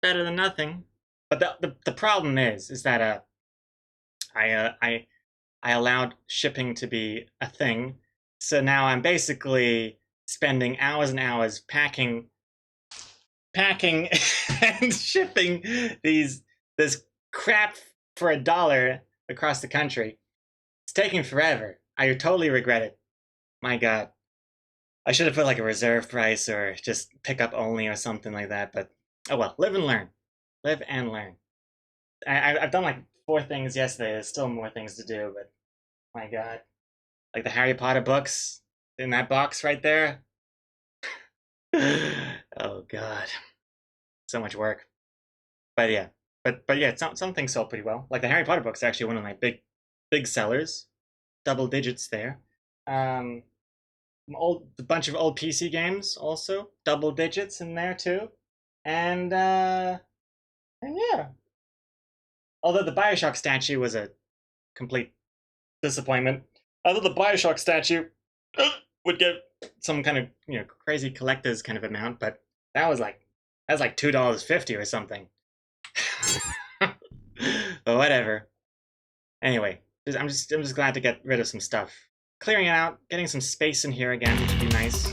better than nothing. But the problem is that I I allowed shipping to be a thing, so now I'm basically spending hours and hours packing and shipping this crap for $1 across the country. It's taking forever. I totally regret it. My God. I should have put like a reserve price or just pick up only or something like that, but oh well, live and learn. Live and learn. I've done like 4 things yesterday. There's still more things to do, but my God. Like the Harry Potter books in that box right there. Oh God. So much work. But yeah. But yeah, some things sell pretty well. Like the Harry Potter books are actually one of my big sellers. Double digits there. Um a bunch of old PC games also, double digits in there too, and yeah. Although the Bioshock statue was a complete disappointment. Although the Bioshock statue would get some kind of crazy collector's kind of amount, but that's like $2.50 or something. But whatever. Anyway, I'm just glad to get rid of some stuff. Clearing it out, getting some space in here again would be nice.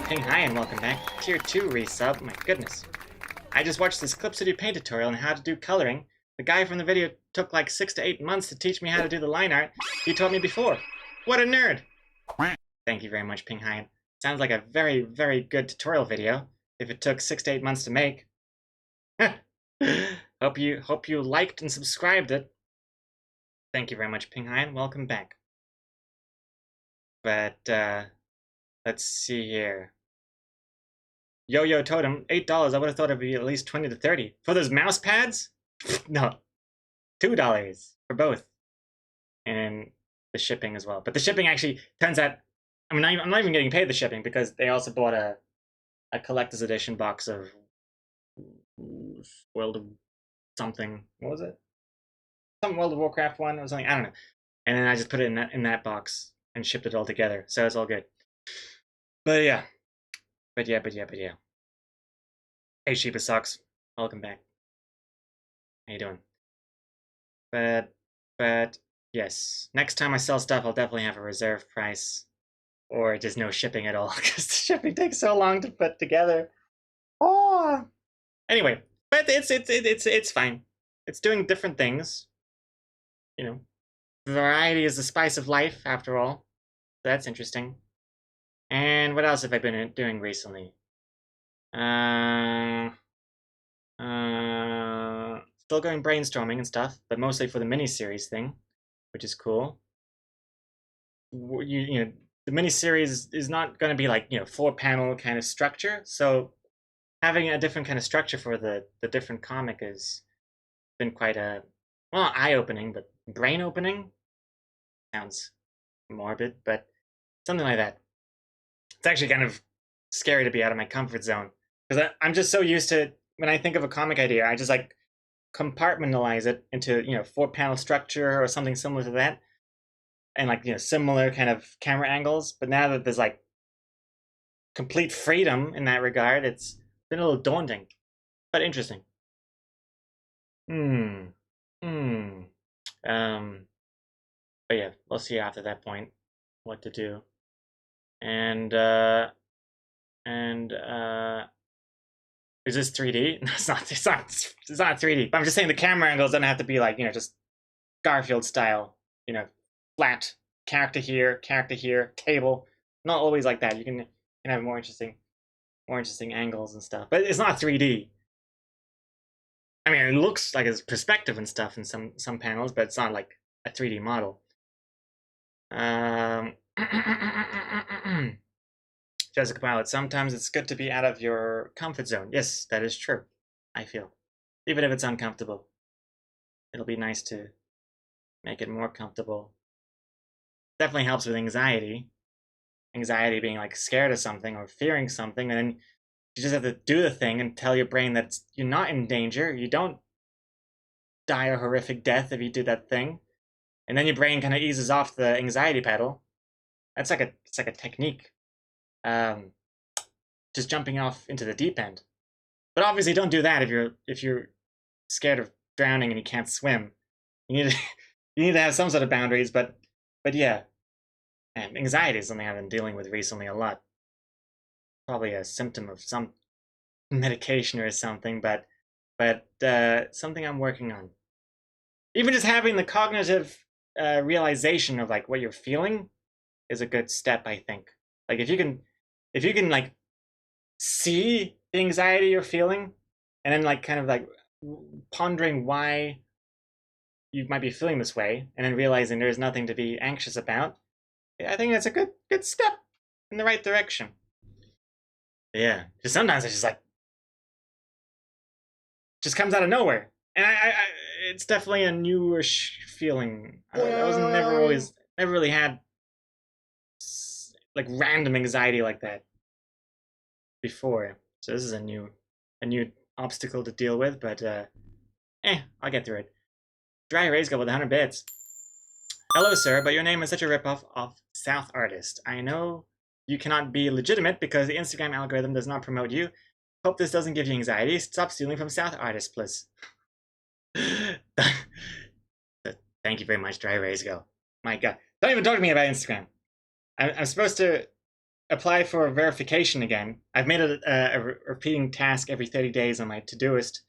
Hey, hi, and welcome back. Tier 2 resub, my goodness. I just watched this Clip Studio Paint tutorial on how to do coloring. The guy from the video took like 6 to 8 months to teach me how to do the line art he taught me before. What a nerd! Thank you very much, Ping Hai. Sounds like a very, very good tutorial video, if it took 6 to 8 months to make. Hope you liked and subscribed it. Thank you very much, Ping Hai, and welcome back. But, let's see here. Yo-Yo Totem, $8. I would have thought it'd be at least 20 to 30. For those mouse pads? No. $2 for both. And the shipping as well. But the shipping actually turns out, I'm not even getting paid the shipping because they also bought a collector's edition box of World of something. What was it? Some World of Warcraft one or something. I don't know. And then I just put it in that box and shipped it all together. So it's all good. But yeah. But yeah. Hey, Sheepa Socks. Welcome back. How you doing? But yes. Next time I sell stuff, I'll definitely have a reserve price. Or just no shipping at all, because the shipping takes so long to put together. Oh. Anyway, but it's fine. It's doing different things. Variety is the spice of life, after all. So that's interesting. And what else have I been doing recently? Still going brainstorming and stuff, but mostly for the mini-series thing, which is cool. The mini-series is not going to be like 4-panel kind of structure, so having a different kind of structure for the different comic has been quite eye-opening, but brain-opening sounds morbid, but something like that. It's actually kind of scary to be out of my comfort zone because I'm just so used to, when I think of a comic idea, I just like compartmentalize it into 4-panel structure or something similar to that, and like similar kind of camera angles. But now that there's like complete freedom in that regard, it's been a little daunting, but interesting. But yeah, we'll see after that point what to do. And is this 3D? No, it's not. It's not 3D. But I'm just saying the camera angles don't have to be like just Garfield style. Flat character here, table. Not always like that. You can have more interesting angles and stuff. But it's not 3D. I mean, it looks like it's perspective and stuff in some panels, but it's not like a 3D model. Jessica Pilot, sometimes it's good to be out of your comfort zone. Yes, that is true, I feel. Even if it's uncomfortable, it'll be nice to make it more comfortable. Definitely helps with anxiety. Anxiety being like scared of something or fearing something, and then you just have to do the thing and tell your brain that you're not in danger, you don't die a horrific death if you do that thing. And then your brain kind of eases off the anxiety pedal. It's like a technique. Just jumping off into the deep end. But obviously, don't do that if you're scared of drowning and you can't swim. You need to you need to have some sort of boundaries. But yeah, and anxiety is something I've been dealing with recently a lot. Probably a symptom of some medication or something, but something I'm working on. Even just having the cognitive realization of like what you're feeling is a good step, I think. Like if you can like see the anxiety you're feeling, and then like kind of like pondering why you might be feeling this way, and then realizing there's nothing to be anxious about, I think that's a good step in the right direction. Yeah, because sometimes it's just like just comes out of nowhere, and it's definitely a newish feeling. I wasn't never really had like random anxiety like that before, so this is a new obstacle to deal with. But I'll get through it. Dry Rays go with 100 bits. Hello, sir, but your name is such a ripoff of South Artist. I know you cannot be legitimate because the Instagram algorithm does not promote you. Hope this doesn't give you anxiety. Stop stealing from South Artist, please. Thank you very much, Dry Rays go. My God, don't even talk to me about Instagram. I'm supposed to apply for verification again. I've made it a repeating task every 30 days on my Todoist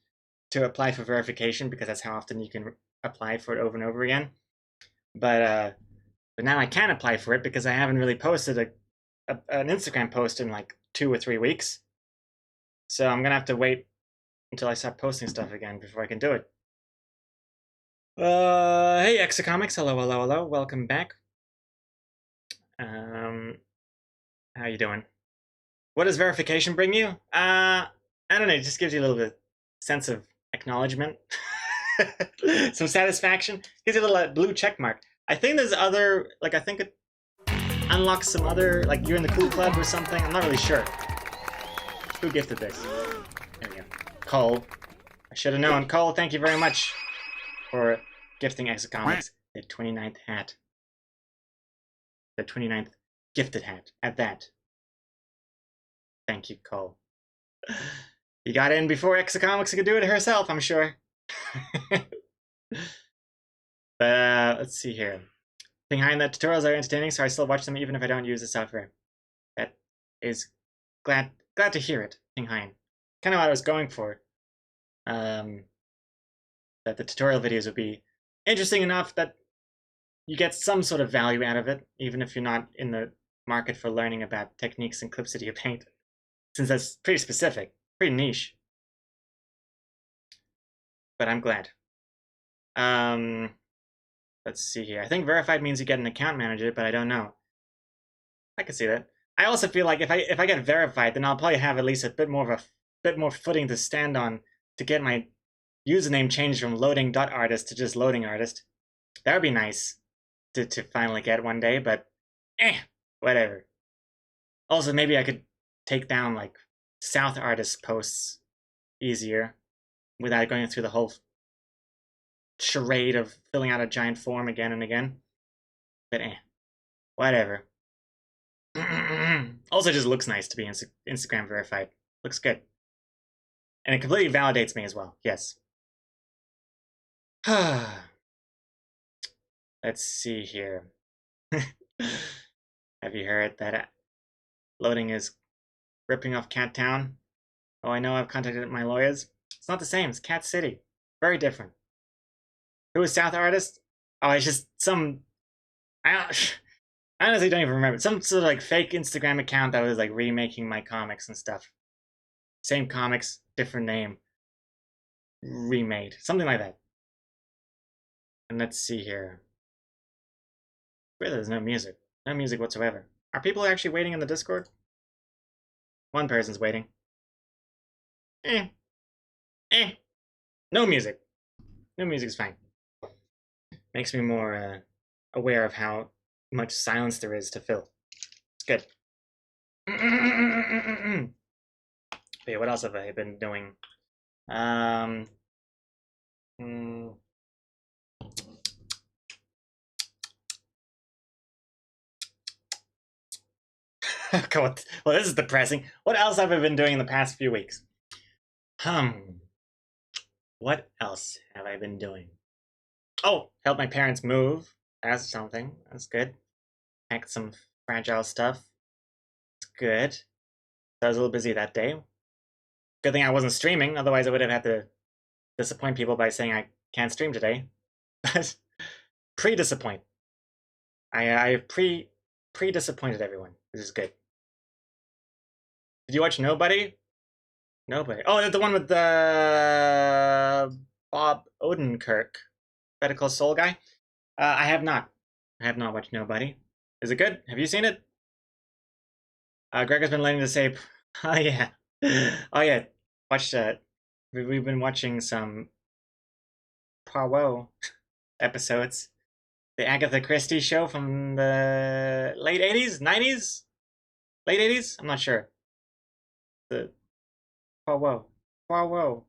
to apply for verification because that's how often you can apply for it over and over again. But now I can't apply for it because I haven't really posted an Instagram post in like 2 or 3 weeks. So I'm gonna have to wait until I start posting stuff again before I can do it. Hey EXOCOMICS, hello, welcome back. How you doing? What does verification bring you? I don't know, it just gives you a little bit sense of acknowledgement. Some satisfaction. Gives you a little blue check mark. I think there's other, like I think it unlocks some other, like you're in the cool club or something. I'm not really sure. Who gifted this? There we go. Cole. I should have known. Cole, thank you very much for gifting EXOCOMICS the 29th hat. The 29th gifted hat at that. Thank you, Cole. You got in before EXOCOMICS could do it herself, I'm sure. But let's see here. Behind that, tutorials are entertaining, so I still watch them even if I don't use the software. That is glad to hear it, Pinghain. Kind of what I was going for. That the tutorial videos would be interesting enough that you get some sort of value out of it, even if you're not in the market for learning about techniques in Clipstudio Paint, since that's pretty specific, pretty niche. But I'm glad. Let's see here. I think verified means you get an account manager, but I don't know. I can see that. I also feel like if I get verified, then I'll probably have at least a bit more footing to stand on to get my username changed from loading.artist to just loading artist. That would be nice to finally get one day, but whatever. Also, maybe I could take down like South Artist posts easier without going through the whole charade of filling out a giant form again and again. But whatever. Also, just looks nice to be Instagram verified. Looks good. And it completely validates me as well. Yes. Let's see here. Have you heard that loading is ripping off Cat Town? Oh, I know, I've contacted my lawyers. It's not the same. It's Cat City. Very different. Who is South Artist? Oh, it's just some... I honestly don't even remember. Some sort of like fake Instagram account that was like remaking my comics and stuff. Same comics, different name. Remade. Something like that. And let's see here. Really, there's no music. No music whatsoever. Are people actually waiting in the Discord? One person's waiting. No music. No music's fine. Makes me more aware of how much silence there is to fill. It's good. But yeah, what else have I been doing? Well, this is depressing. What else have I been doing in the past few weeks? What else have I been doing? Oh, help my parents move. That's something. That's good. Packed some fragile stuff. It's good. So I was a little busy that day. Good thing I wasn't streaming, otherwise I would have had to disappoint people by saying I can't stream today. But pre-disappoint. I pre-disappointed everyone. This is good. Did you watch Nobody? Nobody. Oh, the one with the Bob Odenkirk, Better Call Saul guy. I have not. I have not watched Nobody. Is it good? Have you seen it? Greg has been letting to say, oh yeah, oh yeah. Watched. We've been watching some Poirot episodes. The Agatha Christie show from the late 80s, 90s, late 80s. I'm not sure. The Poirot. Poirot.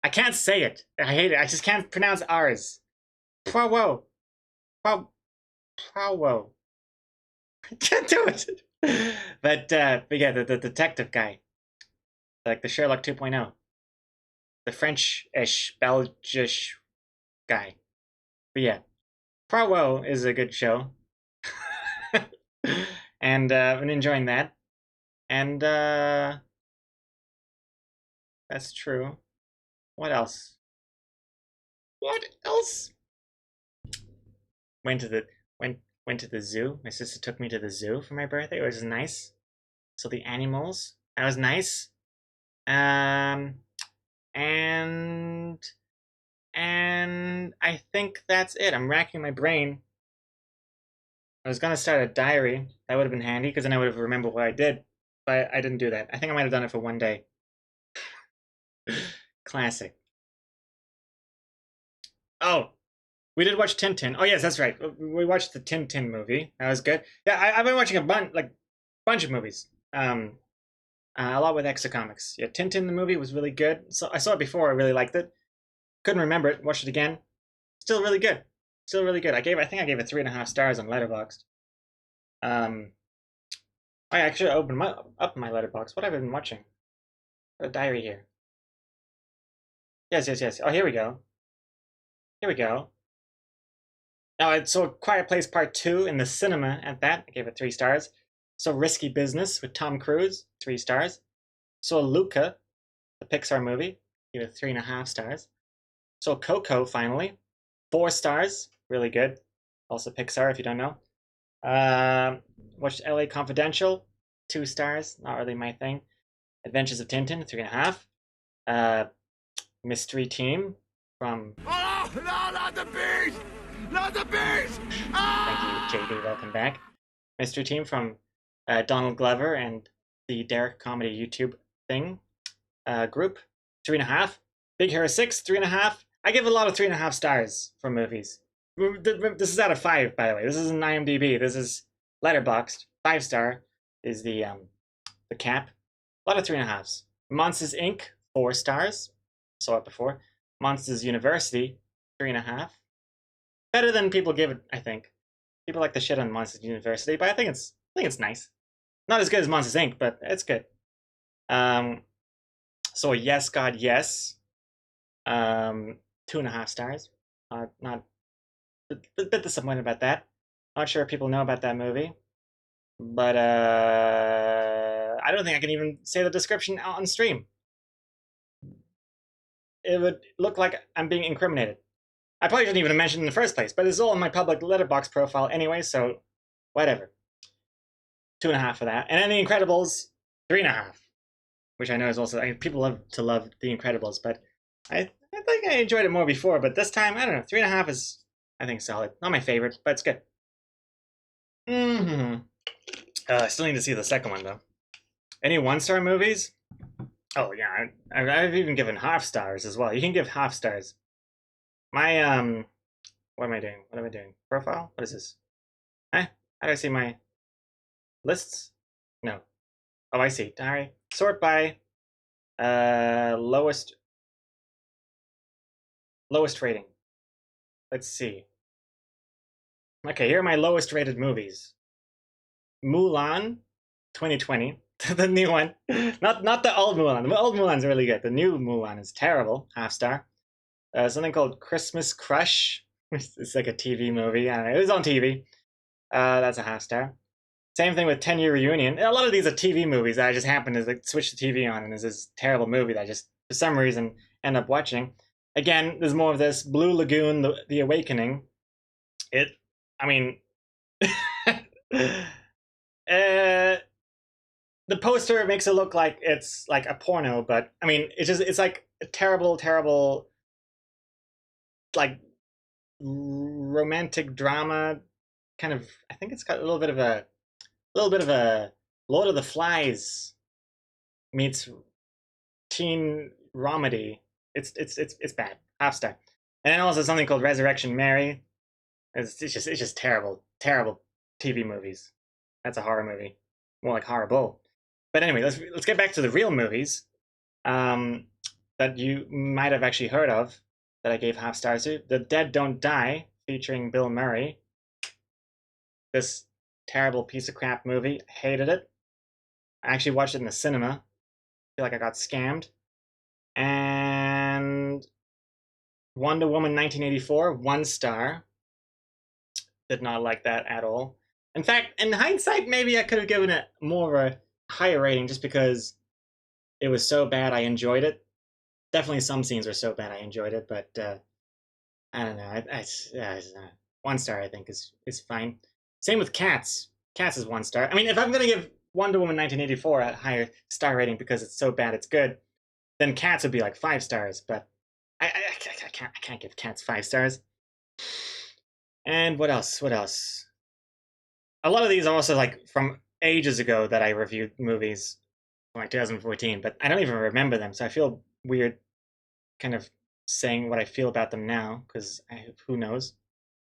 I can't say it. I hate it. I just can't pronounce R's. Poirot. Poirot. I can't do it. But yeah, the detective guy. Like the Sherlock 2.0. The French-ish, Belgish guy. But yeah, Poirot is a good show. And I've been enjoying that. And that's true. What else? What else? Went to the zoo. My sister took me to the zoo for my birthday. It was nice. So the animals. That was nice. And I think that's it. I'm racking my brain. I was gonna start a diary. That would have been handy because then I would have remembered what I did. But I didn't do that. I think I might have done it for one day. Classic. Oh, we did watch Tintin. Oh yes, that's right. We watched the Tintin movie. That was good. Yeah, I've been watching a bunch of movies. A lot with EXOCOMICS. Yeah, Tintin the movie was really good. So I saw it before. I really liked it. Couldn't remember it. Watched it again. Still really good. Still really good. I think I gave it 3.5 stars on Letterboxd. I actually opened up my Letterboxd. What have I been watching? Got a diary here. Yes. Oh, here we go. Here we go. Now I saw Quiet Place Part 2 in the cinema at that. I gave it 3 stars. So Risky Business with Tom Cruise, 3 stars. So Luca, the Pixar movie, gave it 3.5 stars. So Coco finally, 4 stars, really good. Also Pixar if you don't know. Watched LA Confidential, 2 stars, not really my thing. Adventures of Tintin, 3.5. Mystery Team from. Oh, no, not the beast! Not the beast! Thank you, JD. Welcome back. Mystery Team from Donald Glover and the Derek Comedy YouTube thing group, 3.5. Big Hero 6, 3.5. I give a lot of 3.5 stars for movies. This is out of 5, by the way. This isn't IMDb. This is Letterboxd. 5-star is the cap. A lot of 3.5s. Monsters Inc. 4 stars. Saw it before. Monsters University 3.5. Better than people give it, I think. People like the shit on Monsters University, but I think it's nice. Not as good as Monsters Inc., but it's good. So Yes God Yes, 2.5 stars. Not a bit disappointed about that. Not sure if people know about that movie, but I don't think I can even say the description on stream. It would look like I'm being incriminated. I probably shouldn't even mention it in the first place, but it's all in my public letterbox profile anyway, so whatever. 2.5 for that. And then The Incredibles, 3.5, which I know is also, people love The Incredibles, but I think I enjoyed it more before, but this time, I don't know, 3.5 is, I think, solid. Not my favorite, but it's good. I still need to see the second one, though. Any 1-star movies? Oh, yeah, I've even given half stars as well. You can give half stars. My, what am I doing? What am I doing? Profile? What is this? How do I see my lists? No. Oh, I see. Diary. Sort by lowest rating. Let's see. Okay, here are my lowest rated movies. Mulan, 2020. The new one, not the old Mulan. The old Mulan's really good. The new Mulan is terrible. Half star. Something called Christmas Crush. It's like a TV movie. I don't know. It was on TV. That's a half star. Same thing with 10-Year Reunion. A lot of these are TV movies that I just happen to like switch the TV on, and there's this terrible movie that I just for some reason end up watching. Again, there's more of this. Blue Lagoon, the Awakening. I mean, the poster makes it look like it's like a porno, but I mean, it's like a terrible, terrible, like romantic drama kind of. I think it's got a little bit of a Lord of the Flies meets teen romedy. It's bad. Half star. And then also something called Resurrection Mary. It's just terrible TV movies. That's a horror movie, more like horrible. But anyway, let's get back to the real movies that you might have actually heard of that I gave half stars to. The Dead Don't Die, featuring Bill Murray. This terrible piece of crap movie. Hated it. I actually watched it in the cinema. Feel like I got scammed. And Wonder Woman 1984, 1 star. Did not like that at all. In fact, in hindsight, maybe I could have given it more of a higher rating just because it was so bad I enjoyed it. Definitely some scenes were so bad I enjoyed it, but I don't know. 1 star I think is fine. Same with Cats. Cats is 1 star. I mean, if I'm gonna give Wonder Woman 1984 a higher star rating because it's so bad it's good, then Cats would be like 5 stars. But I can't give Cats 5 stars. And what else? What else? A lot of these are also like from ages ago that I reviewed movies, like 2014, but I don't even remember them, so I feel weird kind of saying what I feel about them now, because who knows.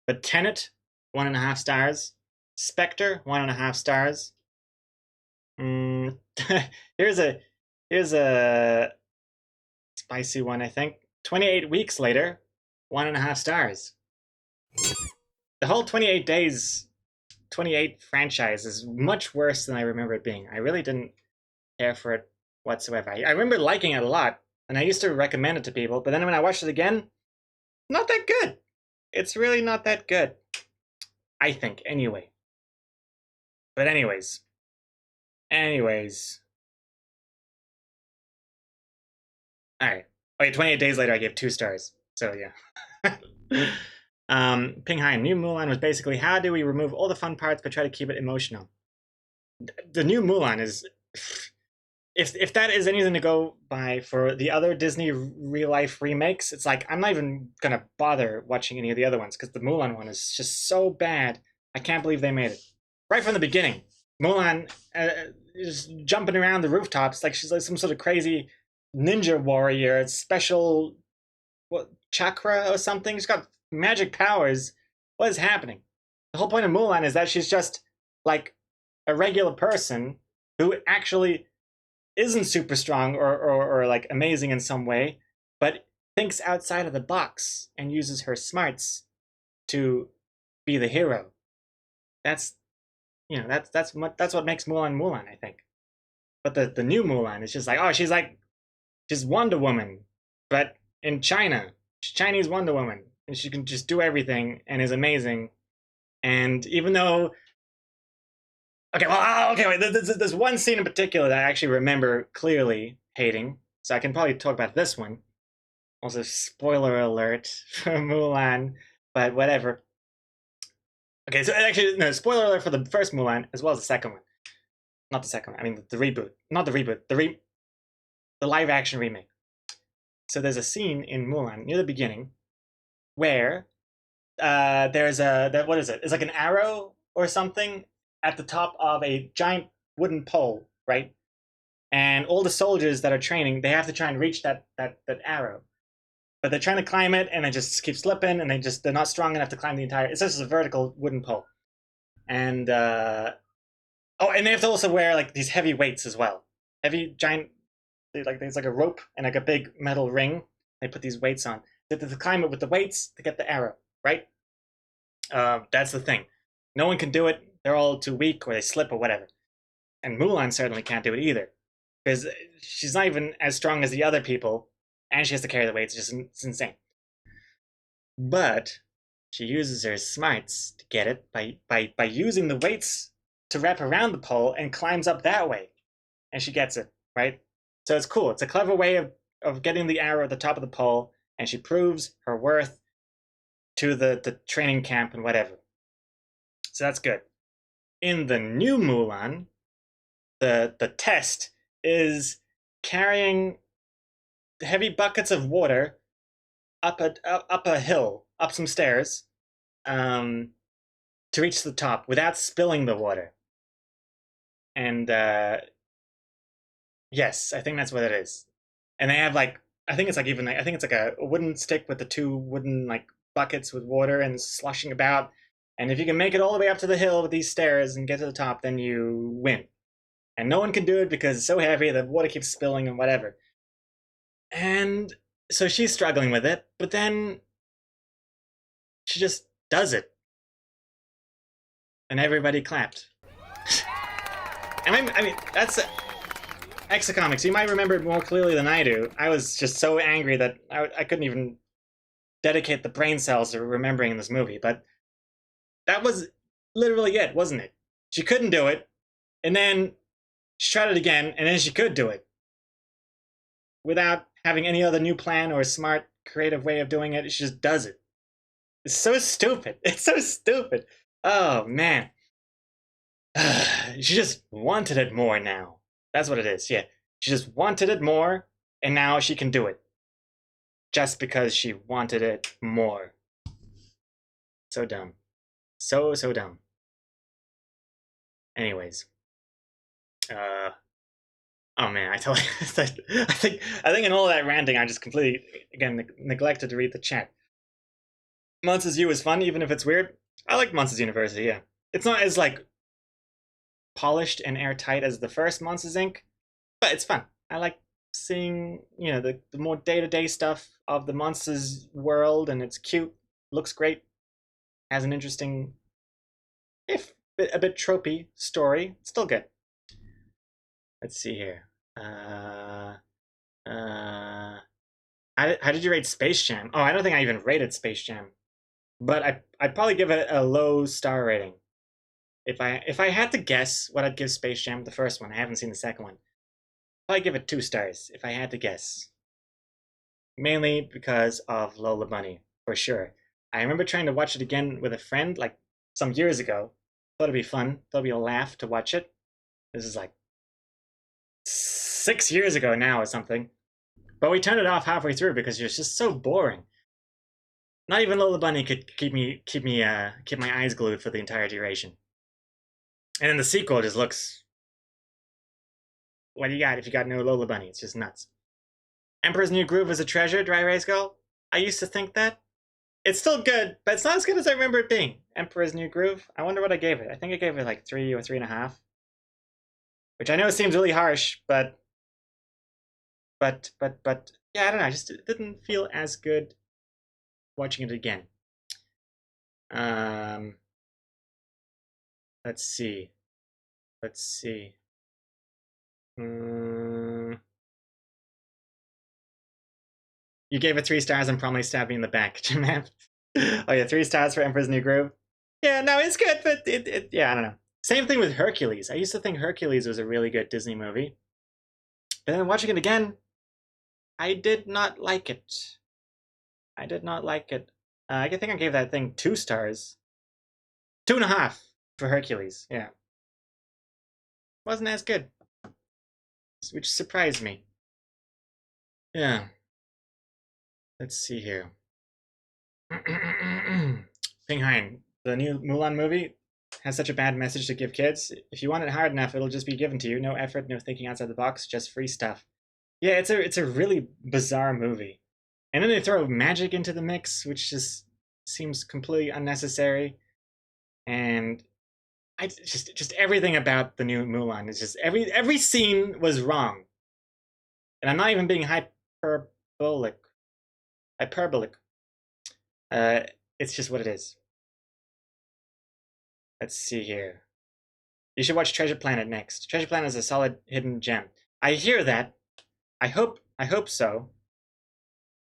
But Tenet, 1.5 stars. Spectre, 1.5 stars. Here's a spicy one, I think. 28 Weeks Later, 1.5 stars. The whole 28 Days 28 franchise is much worse than I remember it being. I really didn't care for it whatsoever. I remember liking it a lot, and I used to recommend it to people, but then when I watched it again, not that good. It's really not that good. I think, anyway. But anyways. Alright. Okay, 28 Days Later I gave 2 stars. So yeah. Ping Hai, New Mulan was basically how do we remove all the fun parts but try to keep it emotional. The New Mulan is, if that is anything to go by for the other Disney real life remakes, it's like I'm not even gonna bother watching any of the other ones because the Mulan one is just so bad. I can't believe they made it right from the beginning. Mulan is jumping around the rooftops like she's like some sort of crazy ninja warrior, special chakra or something. She's got magic powers. What is happening? The whole point of Mulan is that she's just like a regular person who actually isn't super strong or like amazing in some way, but thinks outside of the box and uses her smarts to be the hero. That's that's what makes Mulan Mulan, I think. But the new Mulan is just like, oh, she's Wonder Woman, but in China. She's Chinese Wonder Woman. And she can just do everything and is amazing. And even though, wait, there's one scene in particular that I actually remember clearly hating, so I can probably talk about this one. Also, spoiler alert for Mulan, but whatever. Okay, so actually, no, spoiler alert for the first Mulan as well as the second one. Not the second one, I mean the reboot. Not the reboot, the live action remake. So there's a scene in Mulan near the beginning where there's what is it? It's like an arrow or something at the top of a giant wooden pole, right? And all the soldiers that are training, they have to try and reach that arrow, but they're trying to climb it, and they just keep slipping, and they're not strong enough to climb the entire. It's just a vertical wooden pole, and and they have to also wear like these heavy weights as well, heavy giant. Like there's like a rope and like a big metal ring. They put these weights on. They have to climb it with the weights to get the arrow, right? That's the thing. No one can do it. They're all too weak or they slip or whatever. And Mulan certainly can't do it either. Because she's not even as strong as the other people, and she has to carry the weights. It's insane. But she uses her smarts to get it by using the weights to wrap around the pole and climbs up that way. And she gets it, right? So it's cool. It's a clever way of getting the arrow at the top of the pole, and she proves her worth to the training camp and whatever. So that's good. In the new Mulan, the test is carrying heavy buckets of water up a hill, up some stairs, to reach the top without spilling the water. And yes, I think that's what it is. And they have like, I think it's like a wooden stick with the two wooden like buckets with water and sloshing about. And if you can make it all the way up to the hill with these stairs and get to the top, then you win. And no one can do it because it's so heavy, the water keeps spilling and whatever. And so she's struggling with it, but then she just does it. And everybody clapped. I mean, that's EXOCOMICS. You might remember it more clearly than I do. I was just so angry that I couldn't even dedicate the brain cells to remembering this movie. But that was literally it, wasn't it? She couldn't do it, and then she tried it again, and then she could do it. Without having any other new plan or smart, creative way of doing it, she just does it. It's so stupid. It's so stupid. Oh, man. She just wanted it more now. That's what it is, yeah. She just wanted it more, and now she can do it. Just because she wanted it more. So dumb. So dumb. Anyways. Oh man, I totally. I think in all that ranting, I just completely again neglected to read the chat. Monsters U is fun, even if it's weird. I like Monsters University. Yeah, it's not as like polished and airtight as the first Monsters Inc., but it's fun. I like seeing the more day-to-day stuff of the Monsters world, and it's cute, looks great, has an interesting, if a bit tropey story. It's still good. Let's see here. How did you rate Space Jam? Oh, I don't think I even rated Space Jam, but I'd probably give it a low star rating. If I had to guess what I'd give Space Jam, the first one, I haven't seen the second one. I'd give it 2 stars if I had to guess. Mainly because of Lola Bunny, for sure. I remember trying to watch it again with a friend like some years ago. Thought it'd be fun. Thought it'd be a laugh to watch it. This is like 6 years ago now or something. But we turned it off halfway through because it was just so boring. Not even Lola Bunny could keep my eyes glued for the entire duration. And then the sequel just looks. What do you got if you got no Lola Bunny? It's just nuts. Emperor's New Groove is a treasure, Dry Erase Girl. I used to think that. It's still good, but it's not as good as I remember it being. Emperor's New Groove. I wonder what I gave it. I think I gave it like 3 or 3.5. Which I know seems really harsh, but yeah, I don't know. It didn't feel as good watching it again. Let's see. You gave it 3 stars and probably stabbed me in the back, man. Oh yeah, 3 stars for Emperor's New Groove. Yeah, no, it's good, but yeah, I don't know. Same thing with Hercules. I used to think Hercules was a really good Disney movie. But then watching it again, I did not like it. I think I gave that thing 2 stars. 2.5 for Hercules, yeah. Wasn't as good. Which surprised me. Yeah. Let's see here. Ping Hein, the new Mulan movie has such a bad message to give kids. If you want it hard enough, it'll just be given to you. No effort, no thinking outside the box, just free stuff. Yeah, it's a really bizarre movie. And then they throw magic into the mix, which just seems completely unnecessary. And I just everything about the new Mulan is just every scene was wrong. And I'm not even being hyperbolic. It's just what it is. Let's see here. You should watch Treasure Planet next. Treasure Planet is a solid hidden gem. I hear that. I hope so.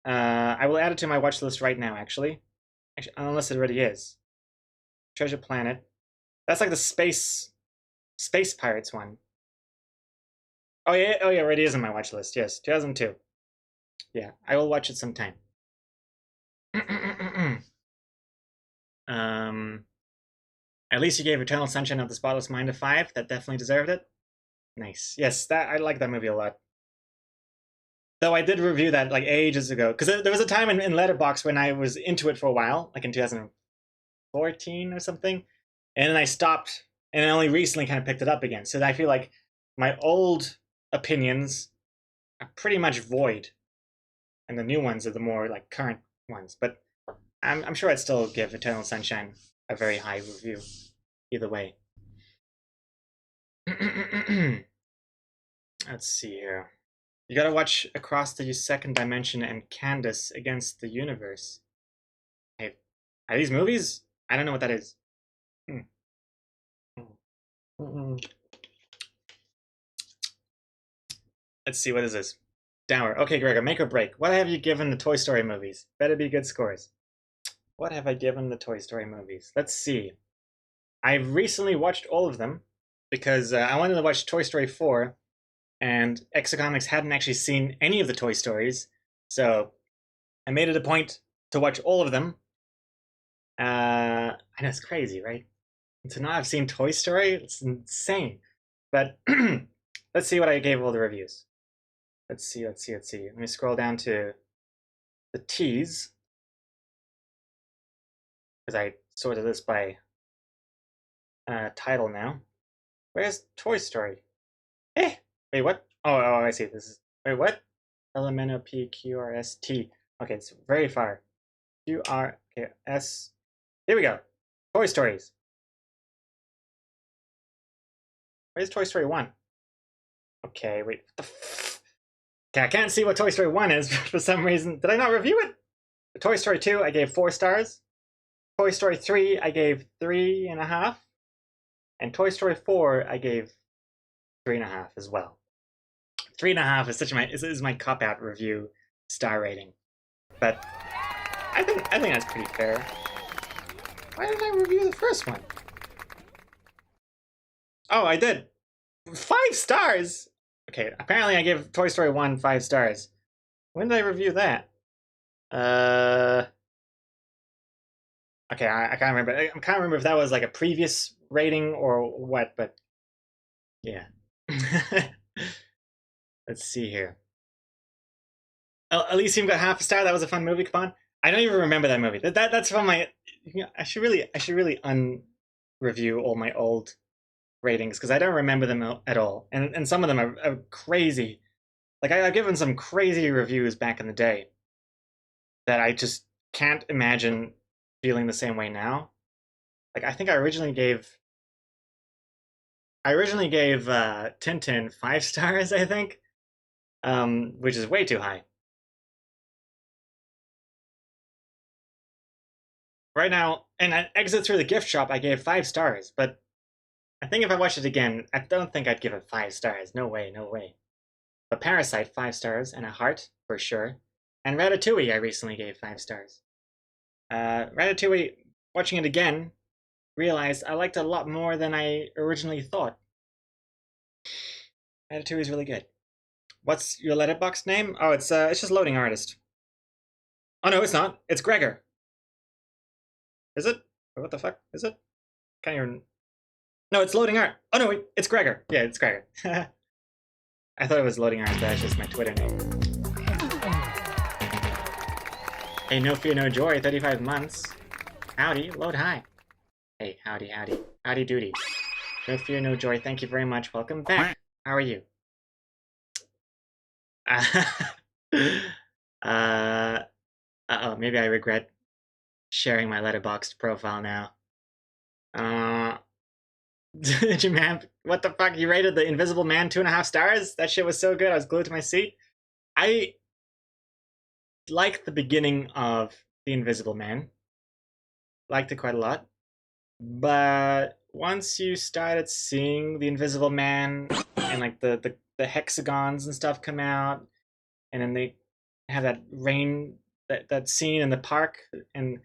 I will add it to my watch list right now, actually. Unless it already is. Treasure Planet. That's like the space pirates one. Oh yeah, it already is on my watch list. Yes, 2002. Yeah, I will watch it sometime. At least you gave Eternal Sunshine of the Spotless Mind a 5. That definitely deserved it. Nice. Yes, I like that movie a lot. Though I did review that like ages ago, because there was a time in Letterboxd when I was into it for a while, like in 2014 or something, and then I stopped, and I only recently kind of picked it up again. So I feel like my old opinions are pretty much void, and the new ones are the more like current ones. But I'm sure I'd still give Eternal Sunshine a very high review, either way. Let's see here. You gotta watch Across the Second Dimension and Candace Against the Universe. Hey, are these movies? I don't know what that is. Let's see, what is this? Downward. Okay, Gregor, make or break. What have you given the Toy Story movies? Better be good scores. What have I given the Toy Story movies? Let's see. I've recently watched all of them because I wanted to watch Toy Story 4, and EXOCOMICS hadn't actually seen any of the Toy Stories, so I made it a point to watch all of them. I know it's crazy, right? And to not have seen Toy Story, it's insane. But let's see what I gave all the reviews. Let's see. Let me scroll down to the T's, because I sorted this by title now. Where's Toy Story? Eh? Wait, what? Oh, I see. This is... Wait, what? LMNOPQRST. Okay, it's very far. QRS. Here we go. Toy Stories. Where's Toy Story 1? Okay, wait. What the okay, I can't see what Toy Story 1 is for some reason. Did I not review it? Toy Story 2, I gave 4 stars. Toy Story 3, I gave 3.5. And Toy Story 4, I gave 3.5 as well. 3.5 is my cop-out review star rating. But I think that's pretty fair. Why didn't I review the first one? Oh, I did. 5 stars? Okay, apparently I gave Toy Story 1 5 stars. When did I review that? Okay, I can't remember. I can't remember if that was like a previous rating or what, but yeah. Let's see here. Elysium got half a star. That was a fun movie. Come on. I don't even remember that movie. That's from my... I should really un-review all my old ratings, because I don't remember them at all. And some of them are crazy. Like, I've given some crazy reviews back in the day that I just can't imagine feeling the same way now. Like, I think I originally gave Tintin 5 stars, I think, which is way too high. Right now, and I Exit Through the Gift Shop, I gave 5 stars, but I think if I watched it again, I don't think I'd give it 5 stars. No way, no way. But Parasite, 5 stars, and a heart, for sure. And Ratatouille, I recently gave 5 stars. Ratatouille, watching it again, realized I liked it a lot more than I originally thought. Ratatouille is really good. What's your Letterboxd name? Oh, it's just Loading Artist. Oh no, it's not. It's Gregor. Is it? What the fuck? Is it? Can't even... No, it's Loading Art. Oh no, wait, it's Gregor. Yeah, it's Gregor. I thought it was Loading Art, but that's just my Twitter name. Hey, No Fear No Joy, 35 months. Howdy, load high. Hey, howdy. Howdy doody. No Fear No Joy, thank you very much. Welcome back. How are you? Uh-oh, maybe I regret sharing my Letterboxd profile now. Jim, what the fuck? You rated The Invisible Man 2.5 stars? That shit was so good, I was glued to my seat. I liked the beginning of The Invisible Man. Liked it quite a lot. But once you started seeing the Invisible Man and like the hexagons and stuff come out, and then they have that rain that scene in the park and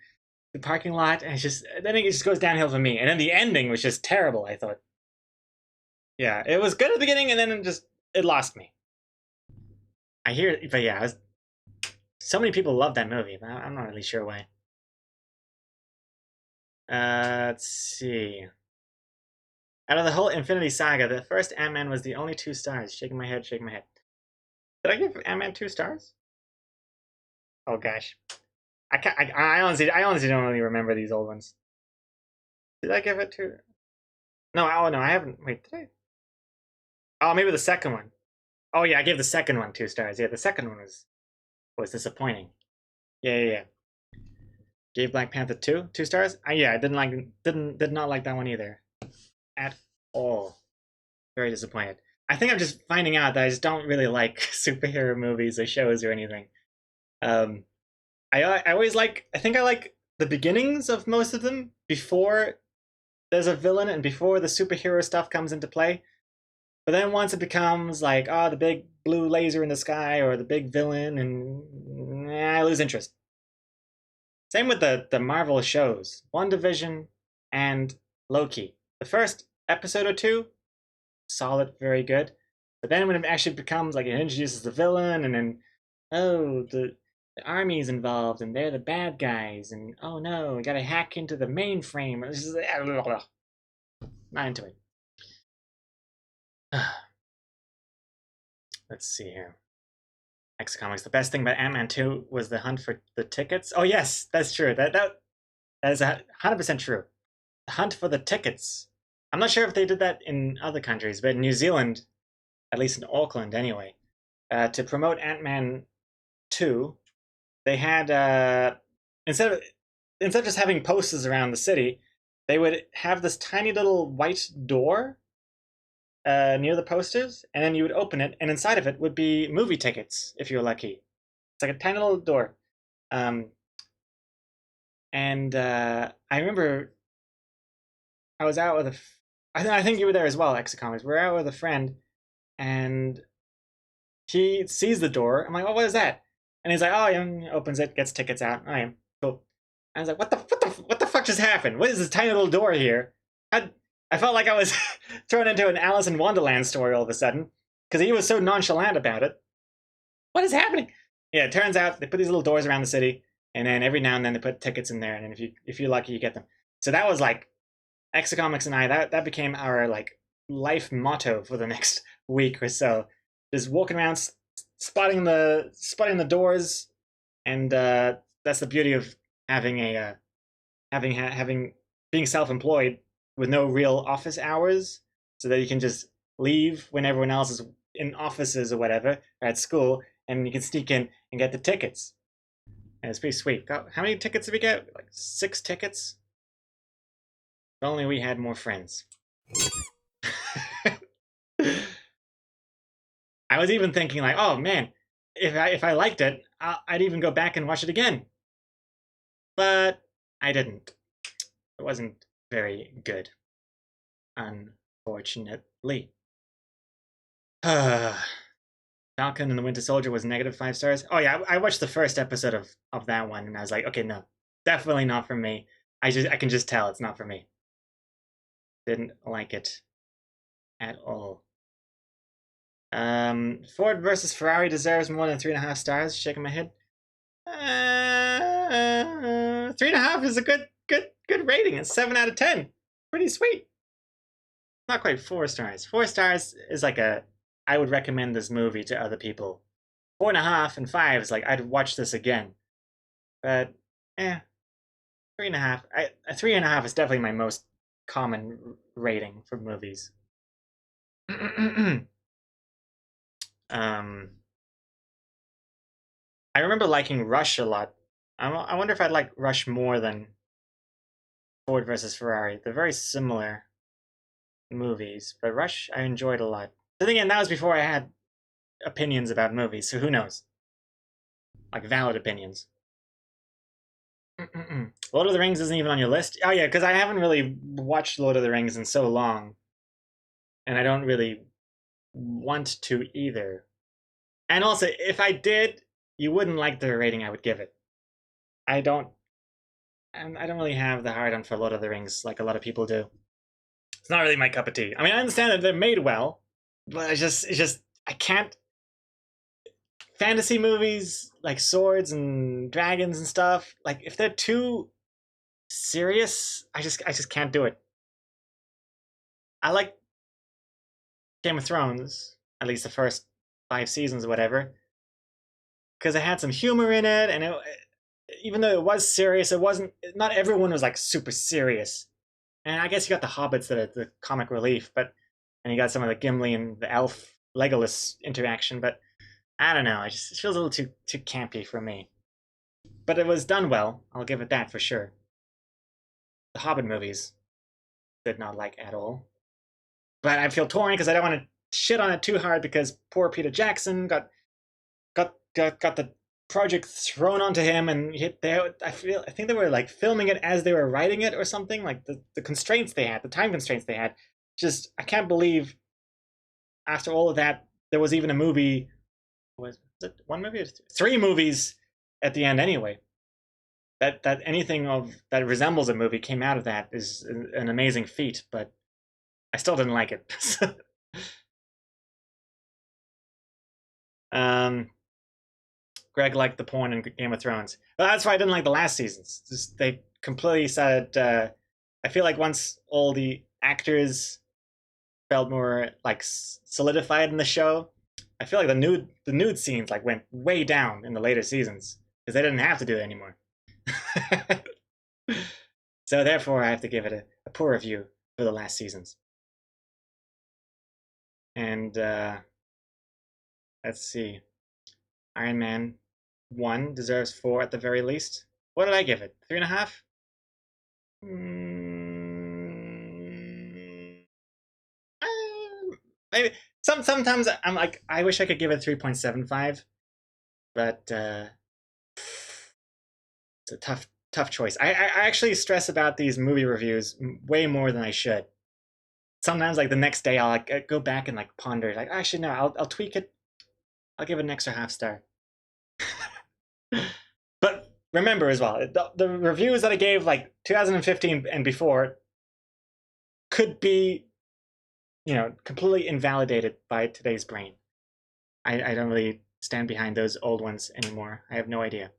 the parking lot, and it's just then it just goes downhill for me. And then the ending was just terrible. I thought, yeah, it was good at the beginning, and then it lost me. I hear, but yeah, so many people love that movie, but I'm not really sure why. Let's see. Out of the whole Infinity Saga, the first Ant-Man was the only 2 stars. Shaking my head, shaking my head. Did I give Ant-Man 2 stars? Oh gosh, I honestly don't really remember these old ones. Did I give it 2? No, oh no, I haven't. Wait, did I? Oh, maybe the second one. Oh yeah, I gave the second one 2 stars. Yeah, the second one was disappointing. Yeah. Gave Black Panther 2 stars. Yeah, I did not like that one either, at all. Very disappointed. I think I'm just finding out that I just don't really like superhero movies or shows or anything. Um, I always like. I think I like the beginnings of most of them before there's a villain and before the superhero stuff comes into play. But then once it becomes like, oh, the big blue laser in the sky or the big villain, and I lose interest. Same with the Marvel shows, WandaVision and Loki. The first episode or two, solid, very good. But then when it actually becomes like it introduces the villain, and then oh the army's involved and they're the bad guys, and oh no, we gotta hack into the mainframe. It's just, not into it. Let's see here. EXOCOMICS. The best thing about Ant-Man 2 was the hunt for the tickets. Oh yes, that's true. That is 100% true. The hunt for the tickets. I'm not sure if they did that in other countries, but in New Zealand, at least in Auckland anyway, to promote Ant-Man 2, they had instead of just having posters around the city, they would have this tiny little white door near the posters, and then you would open it, and inside of it would be movie tickets if you were lucky. It's like a tiny little door. And I remember I was out with I think you were there as well, EXOCOMICS. We're out with a friend, and he sees the door. I'm like, oh, what is that? And he's like, oh, yeah, opens it, gets tickets out. Oh, yeah, cool. I was like, what the fuck just happened? What is this tiny little door here? I felt like I was thrown into an Alice in Wonderland story all of a sudden, because he was so nonchalant about it. What is happening? Yeah, it turns out they put these little doors around the city, and then every now and then they put tickets in there, and then if you're lucky, you get them. So that was like EXOCOMICS and I. That became our like life motto for the next week or so. Just walking around, spotting the doors, and that's the beauty of having a having being self-employed with no real office hours, so that you can just leave when everyone else is in offices or whatever, or at school, and you can sneak in and get the tickets. And it's pretty sweet. How many tickets did we get? Like 6 tickets? If only we had more friends. I was even thinking like, oh man, if I liked it, I'd even go back and watch it again. But I didn't. It wasn't very good, unfortunately. Falcon and the Winter Soldier was -5 stars. Oh yeah, I watched the first episode of that one, and I was like, okay, no, definitely not for me. I can just tell it's not for me. Didn't like it at all. Ford versus Ferrari deserves more than 3.5 stars. Shaking my head. 3.5 is a good rating. It's 7 out of 10. Pretty sweet. Not quite 4 stars. 4 stars is like I would recommend this movie to other people. 4.5 and 5 is like I'd watch this again. But 3.5. 3.5 is definitely my most common rating for movies. I remember liking Rush a lot. I wonder if I'd like Rush more than Ford versus Ferrari. They're very similar movies, but Rush I enjoyed a lot. But then again, that was before I had opinions about movies, so who knows? Like valid opinions. Lord of the Rings isn't even on your list? Oh yeah, because I haven't really watched Lord of the Rings in so long, and I don't really want to either. And also, if I did, you wouldn't like the rating I would give it. I don't, and I don't really have the heart on for Lord of the Rings like a lot of people do. It's not really my cup of tea. I mean, I understand that they're made well, but I can't. Fantasy movies like swords and dragons and stuff, like if they're too serious, I just can't do it. I like Game of Thrones, at least the first 5 seasons or whatever, because it had some humor in it, and even though it was serious, it wasn't. Not everyone was like super serious. And I guess you got the hobbits that are the comic relief, but and you got some of the Gimli and the elf Legolas interaction, but I don't know. It feels a little too campy for me. But it was done well. I'll give it that for sure. The Hobbit movies did not like at all. But I feel torn because I don't want to shit on it too hard because poor Peter Jackson got the project thrown onto him, and I think they were like filming it as they were writing it or something. Like the constraints they had, the time constraints they had. Just I can't believe after all of that there was even a movie. Was it one movie? Or 3 movies at the end anyway. That anything of that resembles a movie came out of that is an amazing feat, but I still didn't like it. um, Greg liked the porn in Game of Thrones. Well, that's why I didn't like the last seasons. Just, they completely said. I feel like once all the actors felt more like solidified in the show, I feel like the nude scenes like went way down in the later seasons because they didn't have to do it anymore. So therefore, I have to give it a poor review for the last seasons. And let's see, Iron Man 1 deserves 4 at the very least. What did I give it? 3.5. Maybe sometimes I'm like I wish I could give it 3.75, but it's a tough choice. I actually stress about these movie reviews way more than I should. Sometimes like the next day I'll like go back and like ponder like actually no, I'll tweak it. I'll give it an extra half star. But remember as well, the reviews that I gave like 2015 and before could be, completely invalidated by today's brain. I don't really stand behind those old ones anymore. I have no idea.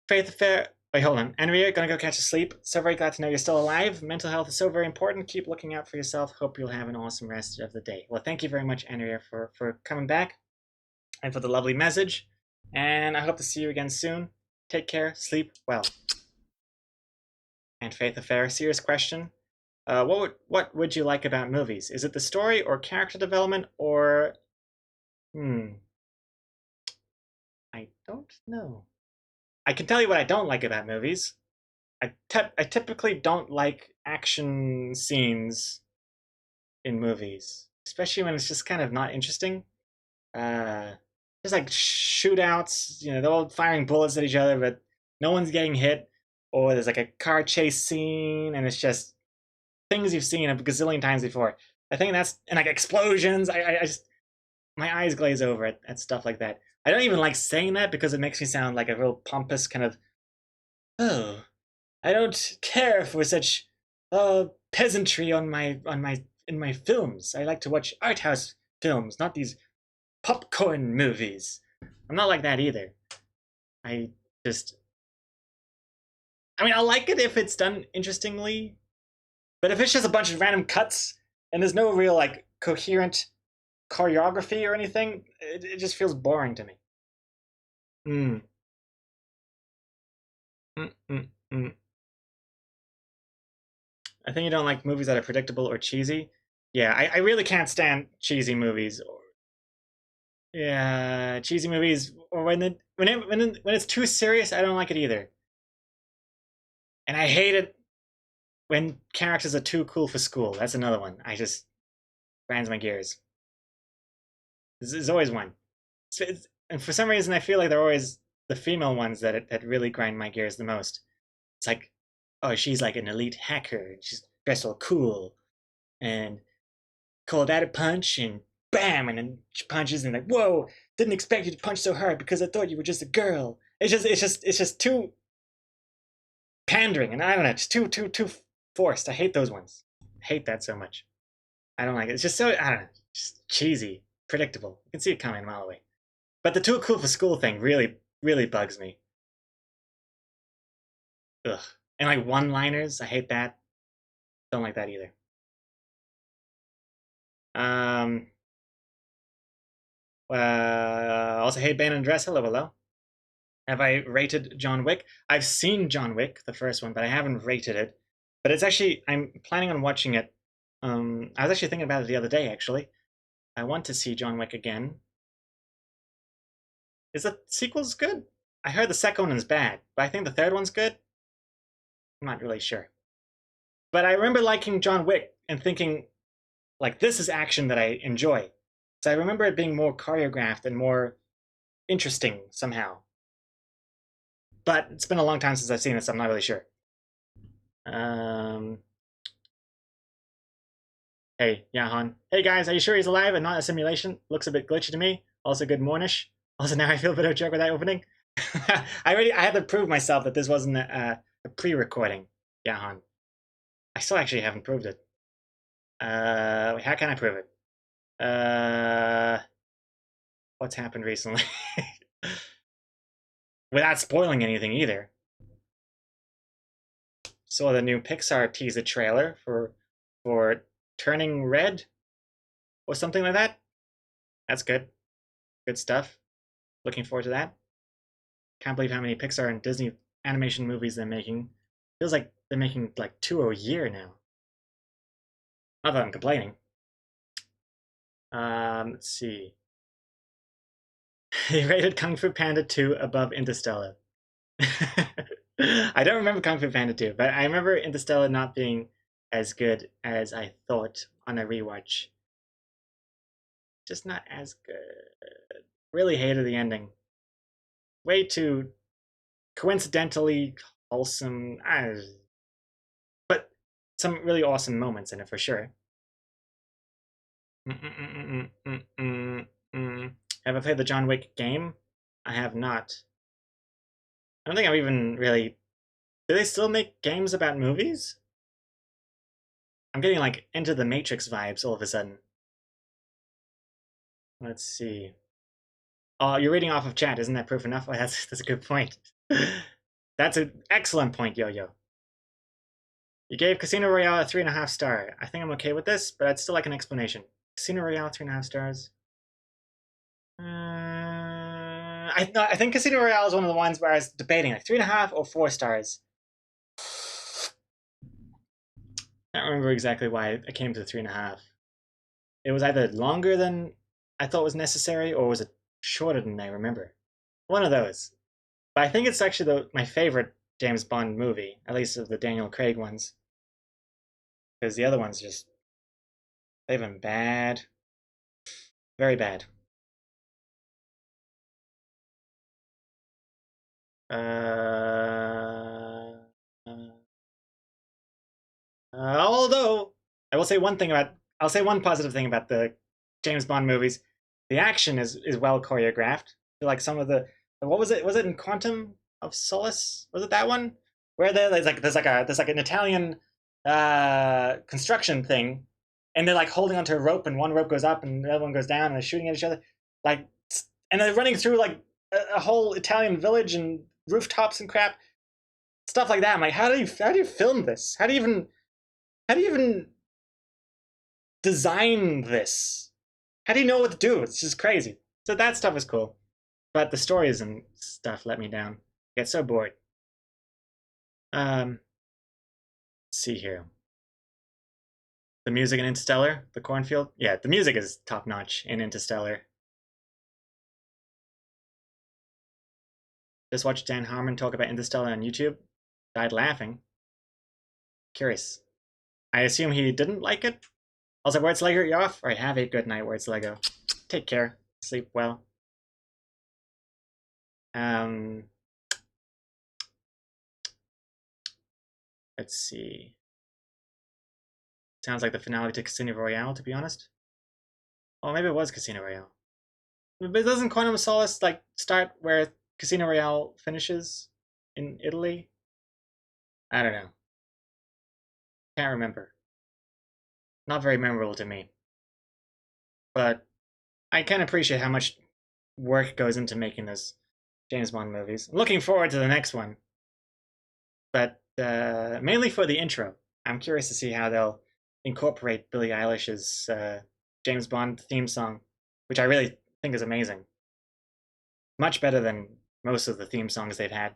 Faith Affair. Wait, hold on. Andrea, gonna go catch a sleep. So very glad to know you're still alive. Mental health is so very important. Keep looking out for yourself. Hope you'll have an awesome rest of the day. Well, thank you very much, Andrea, for coming back and for the lovely message. And I hope to see you again soon. Take care. Sleep well. And Faith Affair, serious question. What would you like about movies? Is it the story or character development or I don't know. I can tell you what I don't like about movies. I typically don't like action scenes in movies, especially when it's just kind of not interesting. Uh, just like shootouts, they're all firing bullets at each other, but no one's getting hit. Or there's like a car chase scene, and it's just things you've seen a gazillion times before. I think and like explosions. I just my eyes glaze over at stuff like that. I don't even like saying that because it makes me sound like a real pompous kind of. Oh, I don't care for such peasantry in my films. I like to watch art house films, not these popcorn movies. I'm not like that either. I just. I mean, I like it if it's done interestingly, but if it's just a bunch of random cuts and there's no real like coherent choreography or anything, it just feels boring to me. Mm. Mm, mm, mm. I think you don't like movies that are predictable or cheesy. Yeah, I really can't stand cheesy movies. Yeah, cheesy movies, or when it's too serious, I don't like it either. And I hate it when characters are too cool for school. That's another one. I just grinds my gears. There's always one. And for some reason, I feel like they're always the female ones that really grind my gears the most. It's like, oh, she's like an elite hacker. She's dressed all cool and called out a punch and bam, and then she punches and like, whoa, didn't expect you to punch so hard because I thought you were just a girl. It's just too pandering, and I don't know, just too forced. I hate those ones. I hate that so much. I don't like it. It's just so, I don't know, just cheesy, predictable. You can see it coming a mile away. But the too cool for school thing really bugs me. Ugh. And like one-liners, I hate that. Don't like that either. Also hate Bane and Dress. Hello, hello. Have I rated John Wick? I've seen John Wick, the first one, but I haven't rated it. But it's actually, I'm planning on watching it. I was actually thinking about it the other day, actually. I want to see John Wick again. Is the sequel's good? I heard the second one is bad, but I think the third one's good. I'm not really sure. But I remember liking John Wick and thinking, like, this is action that I enjoy. So I remember it being more choreographed and more interesting somehow. But it's been a long time since I've seen it, so I'm not really sure. Hey, Yahan. Hey guys, are you sure he's alive and not a simulation? Looks a bit glitchy to me. Also good mornish. Also now I feel a bit of a jerk with that opening. I had to prove myself that this wasn't a pre-recording, Yahan. I still actually haven't proved it. How can I prove it? What's happened recently? Without spoiling anything either. Saw the new Pixar teaser trailer for Turning Red or something like that. That's good. Good stuff. Looking forward to that. Can't believe how many Pixar and Disney animation movies they're making. Feels like they're making like 2 a year now. Not that I'm complaining. Let's see. He rated Kung Fu Panda 2 above Interstellar. I don't remember Kung Fu Panda 2, but I remember Interstellar not being as good as I thought on a rewatch. Just not as good. Really hated the ending. Way too coincidentally wholesome. But some really awesome moments in it for sure. Have I played the John Wick game? I have not. I don't think I've even really... Do they still make games about movies? I'm getting like Into the Matrix vibes all of a sudden. Let's see. Oh, you're reading off of chat. Isn't that proof enough? Oh, that's a good point. That's an excellent point, Yo-Yo. You gave Casino Royale a 3.5 star. I think I'm okay with this, but I'd still like an explanation. Casino Royale, 3.5 stars. I think Casino Royale is one of the ones where I was debating, like 3.5 or 4 stars. I don't remember exactly why I came to 3.5. It was either longer than I thought was necessary, or was it shorter than I remember? One of those. But I think it's actually my favorite James Bond movie, at least of the Daniel Craig ones. Because the other ones just, they've been bad. Very bad. Although I will say I'll say one positive thing about the James Bond movies. The action is well choreographed. Like some of the what was it? Was it in Quantum of Solace? Was it that one where there's like an Italian construction thing, and they're like holding onto a rope, and one rope goes up and the other one goes down, and they're shooting at each other, like, and they're running through like a whole Italian village and rooftops and crap, stuff like that. I'm like, how do you film this? How do you even design this? How do you know what to do? It's just crazy. So that stuff is cool. But the stories and stuff let me down. I get so bored. Let's see here. The music in Interstellar, the cornfield. Yeah, the music is top notch in Interstellar. Just watched Dan Harmon talk about Interstellar on YouTube. Died laughing. Curious. I assume he didn't like it. Also, Words Lego, you off? Alright, have a good night, Words Lego. Take care. Sleep well. Um, let's see. Sounds like the finale to Casino Royale, to be honest. Oh, maybe it was Casino Royale. But doesn't Quantum of Solace like start where Casino Royale finishes in Italy? I don't know. Can't remember. Not very memorable to me. But I can appreciate how much work goes into making those James Bond movies. I'm looking forward to the next one, but mainly for the intro. I'm curious to see how they'll incorporate Billie Eilish's James Bond theme song, which I really think is amazing. Much better than most of the theme songs they've had.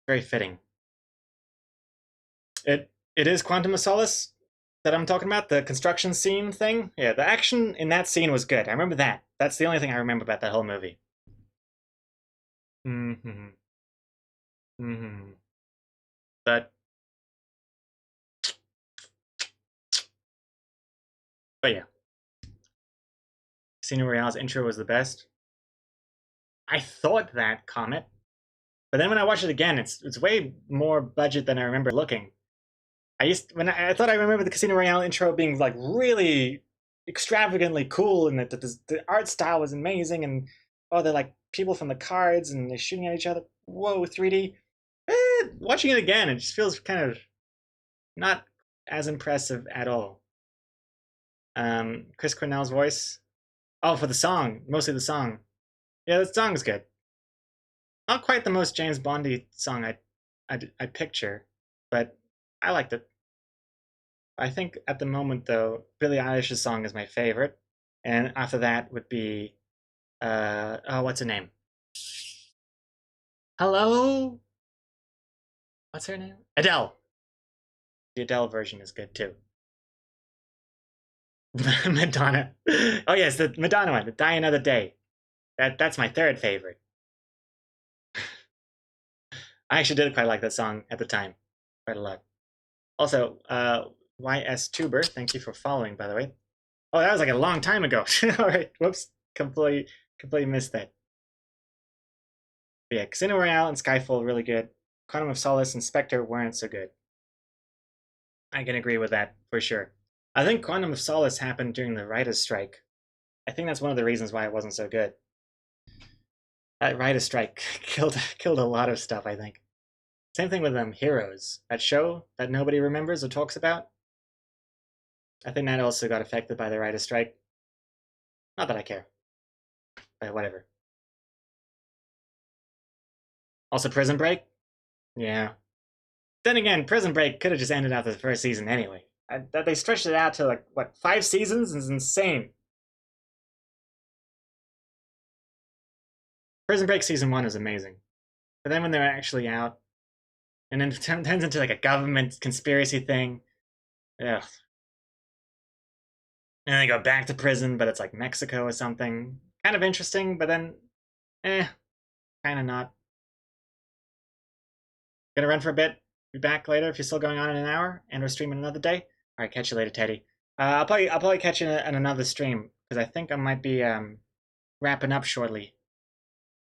Very fitting. It is Quantum of Solace that I'm talking about, the construction scene thing. Yeah, the action in that scene was good. I remember that. That's the only thing I remember about that whole movie. Mm-hmm. Mm-hmm. But yeah, Casino Royale's intro was the best. I thought that Comet, but then when I watched it again, it's way more budget than I remember looking. I thought I remember the Casino Royale intro being like really extravagantly cool, and that the art style was amazing, and oh, they're like people from the cards and they're shooting at each other. Whoa, 3D. Watching it again, it just feels kind of not as impressive at all. Chris Cornell's voice. Oh, for the song, mostly the song. Yeah, the song's good. Not quite the most James Bondy song I picture, but I liked it. I think at the moment though, Billie Eilish's song is my favorite, and after that would be oh, what's her name? Hello, what's her name? Adele. The Adele version is good too. Madonna. Oh yes, the Madonna one, the Die Another Day. That's my third favorite. I actually did quite like that song at the time, quite a lot. Also, YS Tuber, thank you for following, by the way. Oh, that was like a long time ago. All right, whoops, completely missed that. But yeah, Casino Royale and Skyfall really good. Quantum of Solace and Spectre weren't so good. I can agree with that for sure. I think Quantum of Solace happened during the writers' strike. I think that's one of the reasons why it wasn't so good. That writers' strike killed a lot of stuff, I think. Same thing with Heroes, that show that nobody remembers or talks about. I think that also got affected by the writers' strike. Not that I care, but whatever. Also, Prison Break. Yeah. Then again, Prison Break could have just ended after the first season anyway. That they stretched it out to like what 5 seasons is insane. Prison Break season 1 is amazing, but then when they're actually out, and then it turns into like a government conspiracy thing. Ugh. And then they go back to prison, but it's like Mexico or something. Kind of interesting, but then, kind of not. Gonna run for a bit. Be back later if you're still going on in an hour, and we're streaming another day. All right, catch you later, Teddy. I'll probably catch you in another stream because I think I might be wrapping up shortly.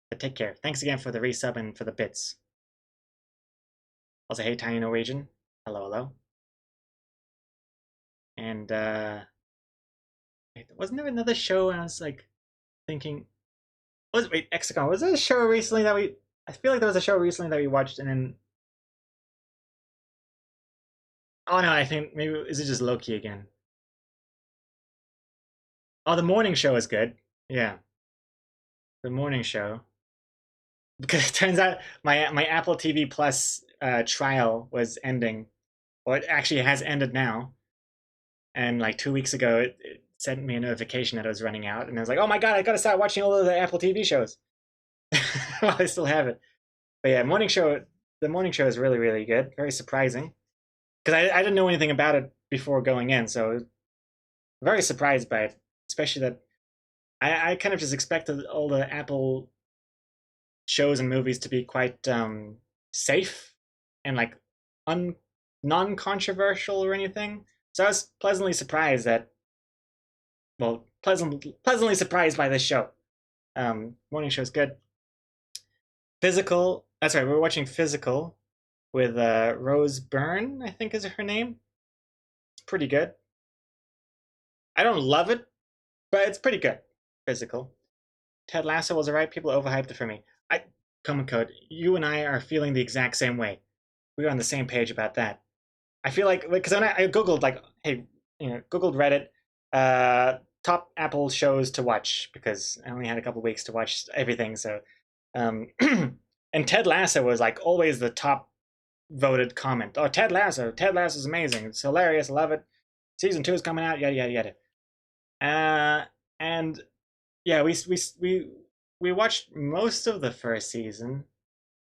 But take care. Thanks again for the resub and for the bits. Also, hey, Tiny Norwegian. Hello, hello. And wasn't there another show I was like thinking? Wait, EXOCOMICS. Was there a show recently that we? I feel like there was a show recently that we watched, and then oh no, I think maybe is it just Loki again? Oh, the morning show is good. Yeah, the morning show. Because it turns out my Apple TV Plus trial was ending, or it actually has ended now. And like 2 weeks ago, it sent me a notification that it was running out, and I was like, "Oh my god, I gotta start watching all of the Apple TV shows." While I still have it. But yeah, morning show. The morning show is really good. Very surprising because I didn't know anything about it before going in, so very surprised by it. Especially that I kind of just expected all the Apple shows and movies to be quite safe and like non-controversial or anything. So I was pleasantly surprised that, well, pleasantly surprised by this show. Morning show's good. Physical. That's right. We were watching Physical with Rose Byrne, I think is her name. It's pretty good. I don't love it, but it's pretty good. Physical. Ted Lasso was alright. People overhyped it for me. Common Code, you and I are feeling the exact same way. We were on the same page about that. I feel like, because when I googled, like, hey, googled Reddit, top Apple shows to watch, because I only had a couple weeks to watch everything. So, and Ted Lasso was like always the top voted comment. Oh, Ted Lasso's amazing. It's hilarious. I love it. Season 2 is coming out. Yada yada yada. And yeah, we watched most of the first season.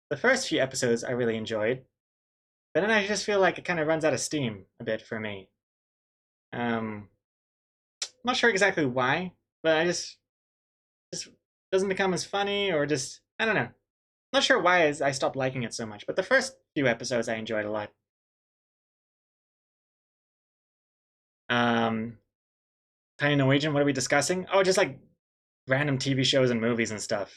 The first few episodes I really enjoyed, but then I just feel like it kind of runs out of steam a bit for me. I'm not sure exactly why, but I just doesn't become as funny, or just I don't know. Not sure why I stopped liking it so much, but the first few episodes I enjoyed a lot. Tiny Norwegian, what are we discussing? Oh, just like random TV shows and movies and stuff.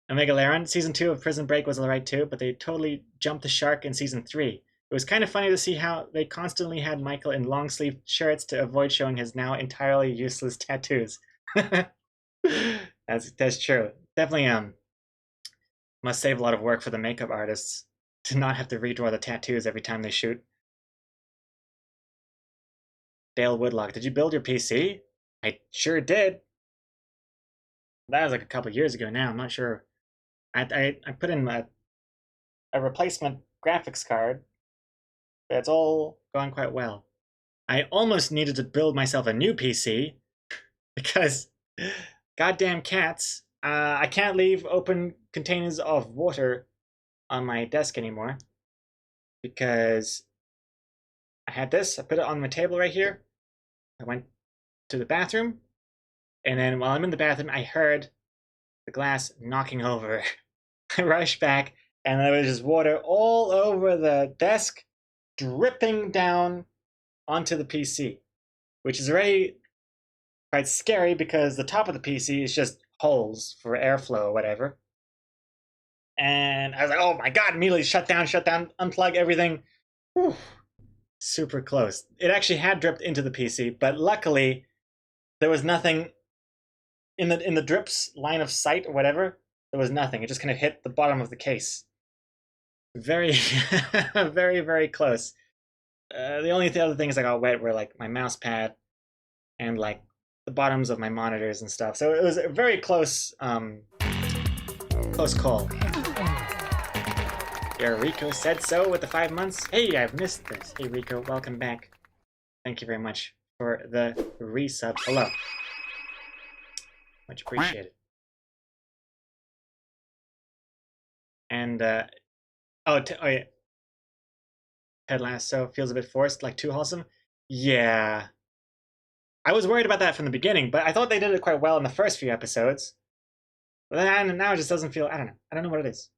Omega LAIRON, season 2 of Prison Break was alright too, but they totally jumped the shark in season 3. It was kind of funny to see how they constantly had Michael in long sleeve shirts to avoid showing his now entirely useless tattoos. That's true. Definitely must save a lot of work for the makeup artists to not have to redraw the tattoos every time they shoot. Dale Woodlock, did you build your PC? I sure did. That was like a couple years ago now. I'm not sure. I put in a replacement graphics card. That's all going quite well. I almost needed to build myself a new PC because goddamn cats. I can't leave open containers of water on my desk anymore because I had this. I put it on my table right here. I went to the bathroom, and then while I'm in the bathroom, I heard the glass knocking over. I rushed back, and there was just water all over the desk, dripping down onto the PC, which is already quite scary because the top of the PC is just holes for airflow or whatever. And I was like, oh my god, immediately shut down, unplug everything. Whew. Super close. It actually had dripped into the PC, but luckily there was nothing in the drips line of sight or whatever. There was nothing. It just kind of hit the bottom of the case. Very, very, very close. The only other things that got wet were like my mouse pad and like the bottoms of my monitors and stuff. So it was a very close, close call. Yeah, Rico said so with the 5 months. Hey, I've missed this. Hey, Rico, welcome back. Thank you very much for the resub. Hello. Much appreciated. And, oh yeah. Ted Lasso feels a bit forced, like too wholesome. Yeah. I was worried about that from the beginning, but I thought they did it quite well in the first few episodes. But then now it just doesn't feel, I don't know. I don't know what it is.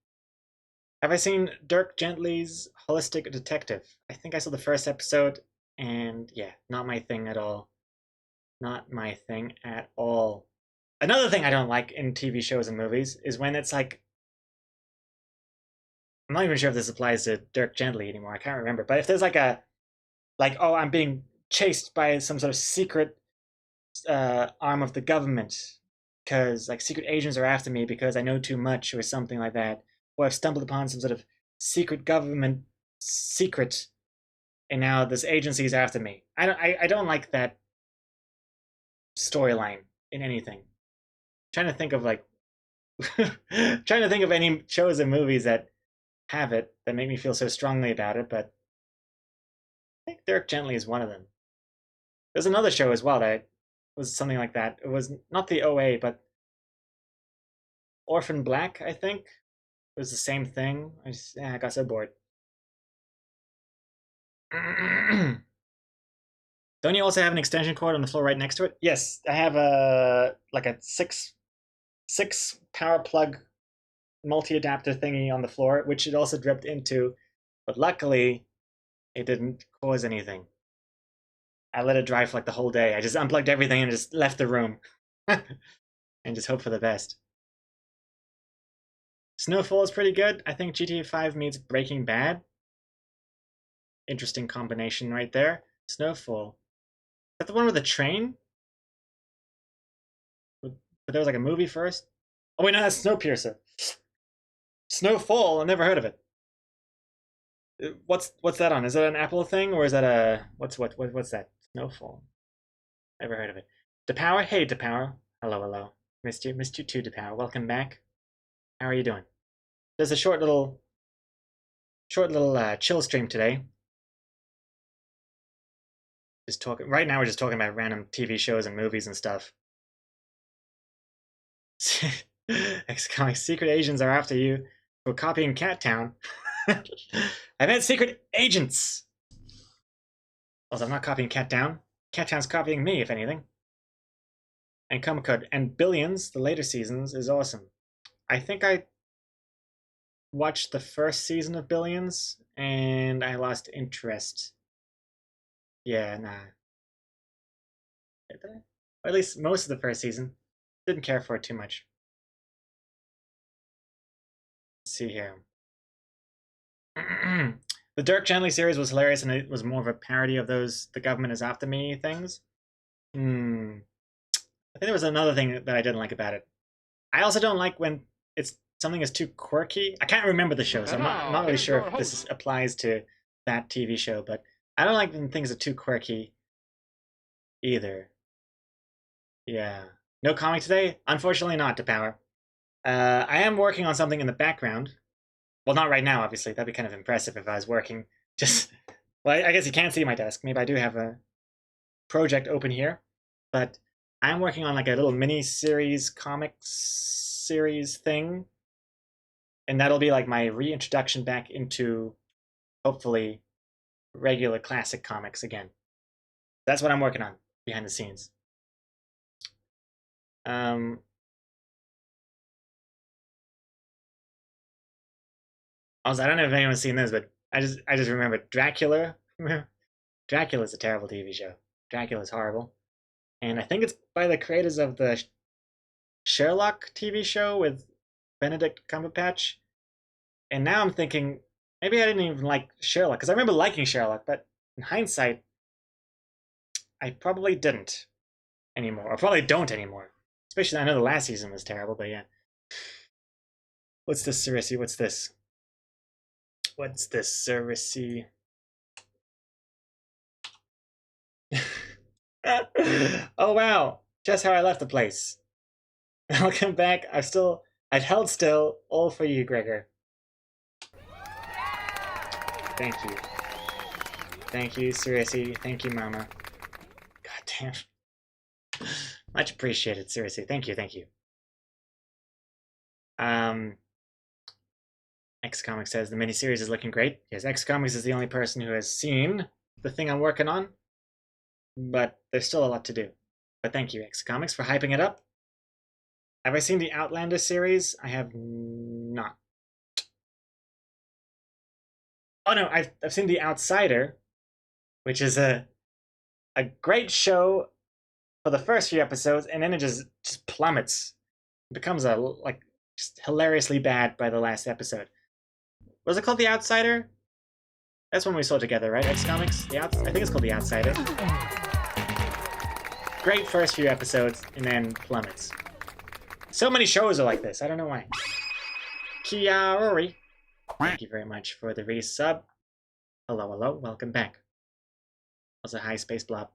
Have I seen Dirk Gently's Holistic Detective? I think I saw the first episode, and yeah, not my thing at all. Not my thing at all. Another thing I don't like in TV shows and movies is when it's like, I'm not even sure if this applies to Dirk Gently anymore. I can't remember. But if there's like oh, I'm being chased by some sort of secret arm of the government because like secret agents are after me because I know too much or something like that, or I've stumbled upon some sort of secret government secret, and now this agency is after me. I don't like that storyline in anything. I'm trying to think of like trying to think of any shows and movies that have it that make me feel so strongly about it, but I think Dirk Gently is one of them. There's another show as well that was something like that. It was not the OA, but Orphan Black, I think. It was the same thing. I got so bored. Don't you also have an extension cord on the floor right next to it? Yes, I have a six power plug multi-adapter thingy on the floor, which it also dripped into, but luckily it didn't cause anything. I let it dry for like the whole day. I just unplugged everything and just left the room. and just hope for the best. Snowfall is pretty good. I think GTA 5 meets Breaking Bad. Interesting combination right there. Snowfall. Is that the one with the train? But there was like a movie first? Oh wait, no, that's Snowpiercer. Snowfall, I've never heard of it. What's that on? Is that an Apple thing or is that a what's that? Snowfall. Never heard of it. DePower, hey DePower. Hello. Missed you too, DePower. Welcome back. How are you doing? There's a short little chill stream today. Just talking right now. We're just talking about random TV shows and movies and stuff. EXOCOMICS secret agents are after you for copying Cat Town. I meant secret agents. Also, I'm not copying Cat Town. Cat Town's copying me, if anything. And Comic and Billions, the later seasons, is awesome. I think I watched the first season of Billions and I lost interest. Yeah, nah. Did I? Or at least most of the first season. Didn't care for it too much. Let's see here. The Dirk Gently series was hilarious and it was more of a parody of those the government is after me things. I think there was another thing that I didn't like about it. I also don't like when something is too quirky. I can't remember the show, so I'm not really sure if this applies to that TV show, but I don't like when things are too quirky either. Yeah. No comic today? Unfortunately not, DePower. I am working on something in the background. Well, not right now, obviously. That'd be kind of impressive if I was working. Well, I guess you can't see my desk. Maybe I do have a project open here. But I'm working on like a little mini-series, comics series thing. And that'll be like my reintroduction back into, hopefully, regular classic comics again. That's what I'm working on behind the scenes. Also, I don't know if anyone's seen this, but I just remember Dracula. Dracula's a terrible TV show. Dracula's horrible. And I think it's by the creators of the Sherlock TV show with Benedict Cumberbatch. And now I'm thinking, maybe I didn't even like Sherlock, because I remember liking Sherlock, but in hindsight, I probably didn't anymore. Or probably don't anymore. Especially, I know the last season was terrible, but yeah. What's this, Cerisi? What's this? What's this, Cerisi? Oh wow, just how I left the place. Welcome back. I've held still, all for you, Gregor. Thank you. Thank you, Cerisi. Thank you, Mama. God damn. Much appreciated, seriously. Thank you. EXOCOMICS says the miniseries is looking great. Yes, EXOCOMICS is the only person who has seen the thing I'm working on, but there's still a lot to do. But thank you, EXOCOMICS, for hyping it up. Have I seen the Outlander series? I have not. Oh no, I've seen The Outsider, which is a great show for the first few episodes, and then it just plummets. It becomes just hilariously bad by the last episode. Was it called The Outsider? That's one we saw together, right? EXOCOMICS? I think it's called The Outsider. Great first few episodes, and then plummets. So many shows are like this. I don't know why. Kiarori. Thank you very much for the resub. Hello. Welcome back. Also, hi, Space Blob.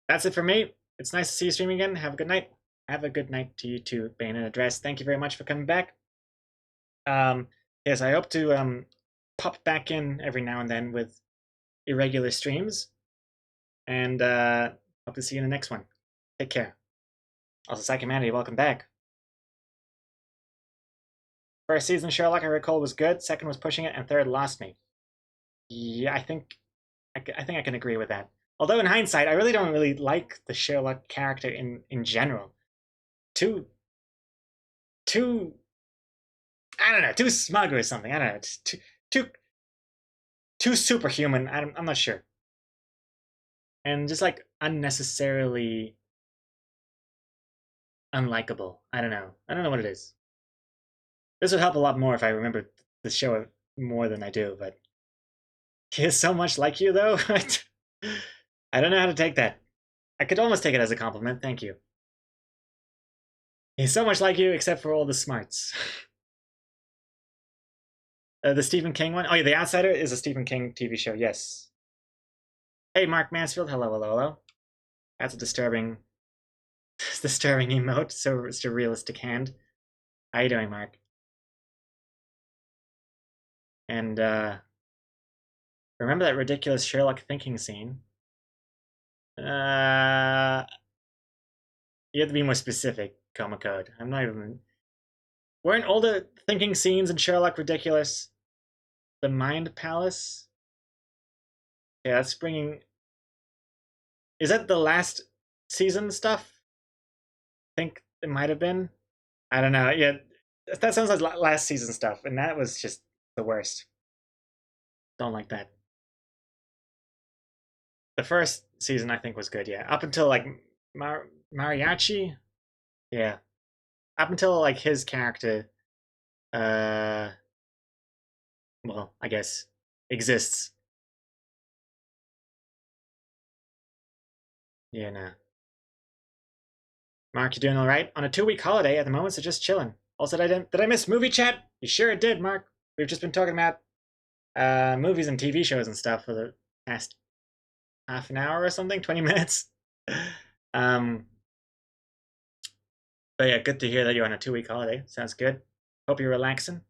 That's it for me. It's nice to see you streaming again. Have a good night. Have a good night to you too, Bane and Address. Thank you very much for coming back. Yes, I hope to pop back in every now and then with irregular streams. And hope to see you in the next one. Take care. Also, Psychomanity, welcome back. First season Sherlock, I recall, was good. Second was pushing it, and third lost me. Yeah, I think I can agree with that. Although in hindsight, I really don't like the Sherlock character in general. Too I don't know, too smug or something. I don't know. It's too superhuman. I'm not sure. And just like unnecessarily unlikable. I don't know. I don't know what it is. This would help a lot more if I remembered the show more than I do, but he is so much like you, though. I don't know how to take that. I could almost take it as a compliment. Thank you. He's so much like you, except for all the smarts. The Stephen King one? Oh, yeah, The Outsider is a Stephen King TV show, yes. Hey, Mark Mansfield. Hello, hello, hello. That's a disturbing emote. So surrealistic hand. How you doing, Mark? And remember that ridiculous Sherlock thinking scene? You have to be more specific, Coma Code. I'm not even... Weren't all the thinking scenes in Sherlock ridiculous? The Mind Palace? Yeah, that's bringing... Is that the last season stuff? I think it might have been. I don't know. Yeah, that sounds like last season stuff, and that was just the worst. Don't like that. The first season, I think, was good, yeah. Up until, like, Mariachi? Yeah. Up until, like, his character, well, I guess, exists. Yeah, no. Mark, you doing all right? On a 2-week holiday at the moment, so just chilling. Also, did I miss movie chat? You sure did, Mark. We've just been talking about movies and TV shows and stuff for the past half an hour or something, 20 minutes. um, but yeah, good to hear that you're on a 2-week holiday. Sounds good. Hope you're relaxing.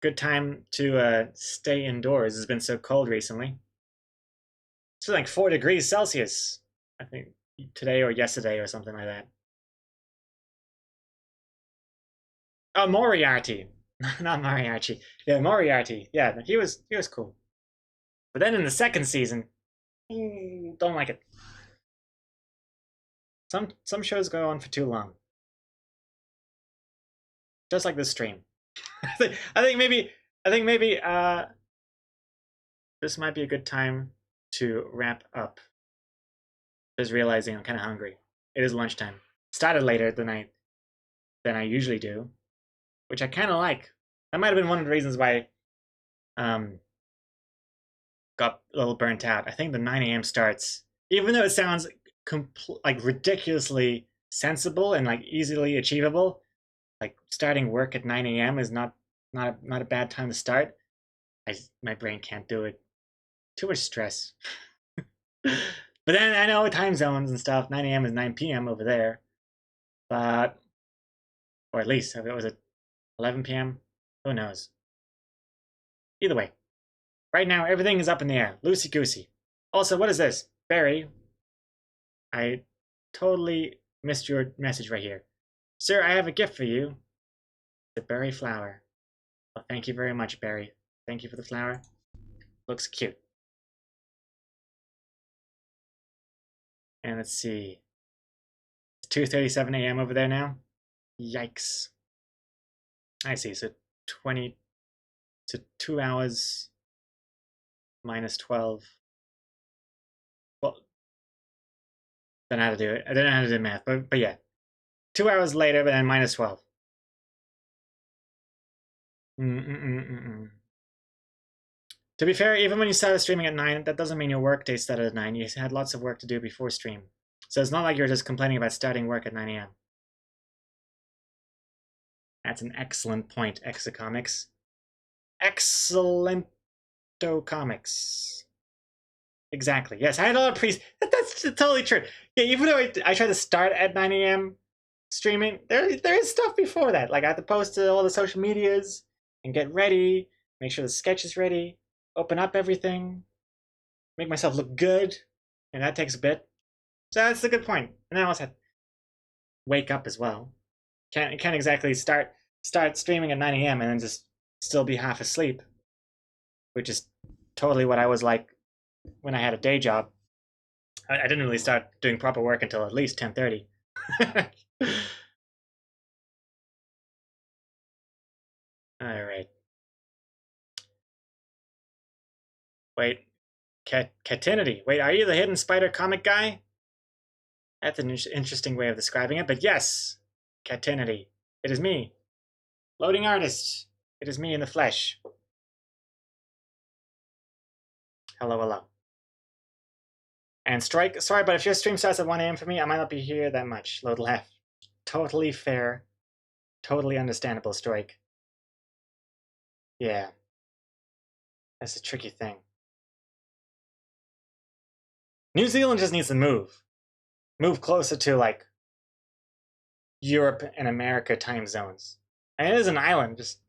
Good time to stay indoors. It's been so cold recently. It's like 4 degrees Celsius, I think, today or yesterday or something like that. Oh, Moriarty. Not Mariachi. Yeah, Moriarty. Yeah, he was cool. But then in the second season, don't like it. Some shows go on for too long. Just like this stream. I think maybe this might be a good time to wrap up. Just realizing I'm kind of hungry. It is lunchtime. Started later than I usually do, which I kind of like. That might have been one of the reasons why got a little burnt out. I think the 9 a.m. starts, even though it sounds like ridiculously sensible and like easily achievable, like starting work at 9 a.m. is not a bad time to start. My brain can't do it. Too much stress. But then I know time zones and stuff. 9 a.m. is 9 p.m. over there, but or at least if it was at 11 p.m. Who knows? Either way, right now everything is up in the air, loosey goosey. Also, what is this, Barry? I totally missed your message right here. Sir, I have a gift for you. The berry flower. Well, thank you very much, Barry. Thank you for the flower. Looks cute. And let's see. It's 2:37 a.m. over there now. Yikes. I see. So 20 to 2 hours minus 12. Well, don't know how to do it. I don't know how to do math, but yeah. 2 hours later, but then minus 12. To be fair, even when you started streaming at 9, that doesn't mean your work day started at 9. You had lots of work to do before stream. So it's not like you're just complaining about starting work at 9 a.m. That's an excellent point, EXOCOMICS. Excellento comics. Exactly. Yes, I had a lot of That's totally true. Yeah, even though I try to start at 9 a.m. streaming, there is stuff before that. Like I have to post to all the social medias and get ready, make sure the sketch is ready, open up everything, make myself look good, and that takes a bit. So that's a good point. And then I also have to wake up as well. Can't exactly start streaming at 9 a.m. and then just still be half asleep, which is totally what I was like when I had a day job. I didn't really start doing proper work until at least 10:30. All right. Wait, Catinity. Wait, are you the Hidden Spider comic guy? That's an interesting way of describing it, but yes, Catinity. It is me. Loading artist. It is me in the flesh. Hello, hello. And Strike, sorry, but if your stream starts at 1 a.m. for me, I might not be here that much. Load left. Totally fair. Totally understandable, Strike. Yeah. That's a tricky thing. New Zealand just needs to move. Move closer to, like, Europe and America time zones. And it is an island. Just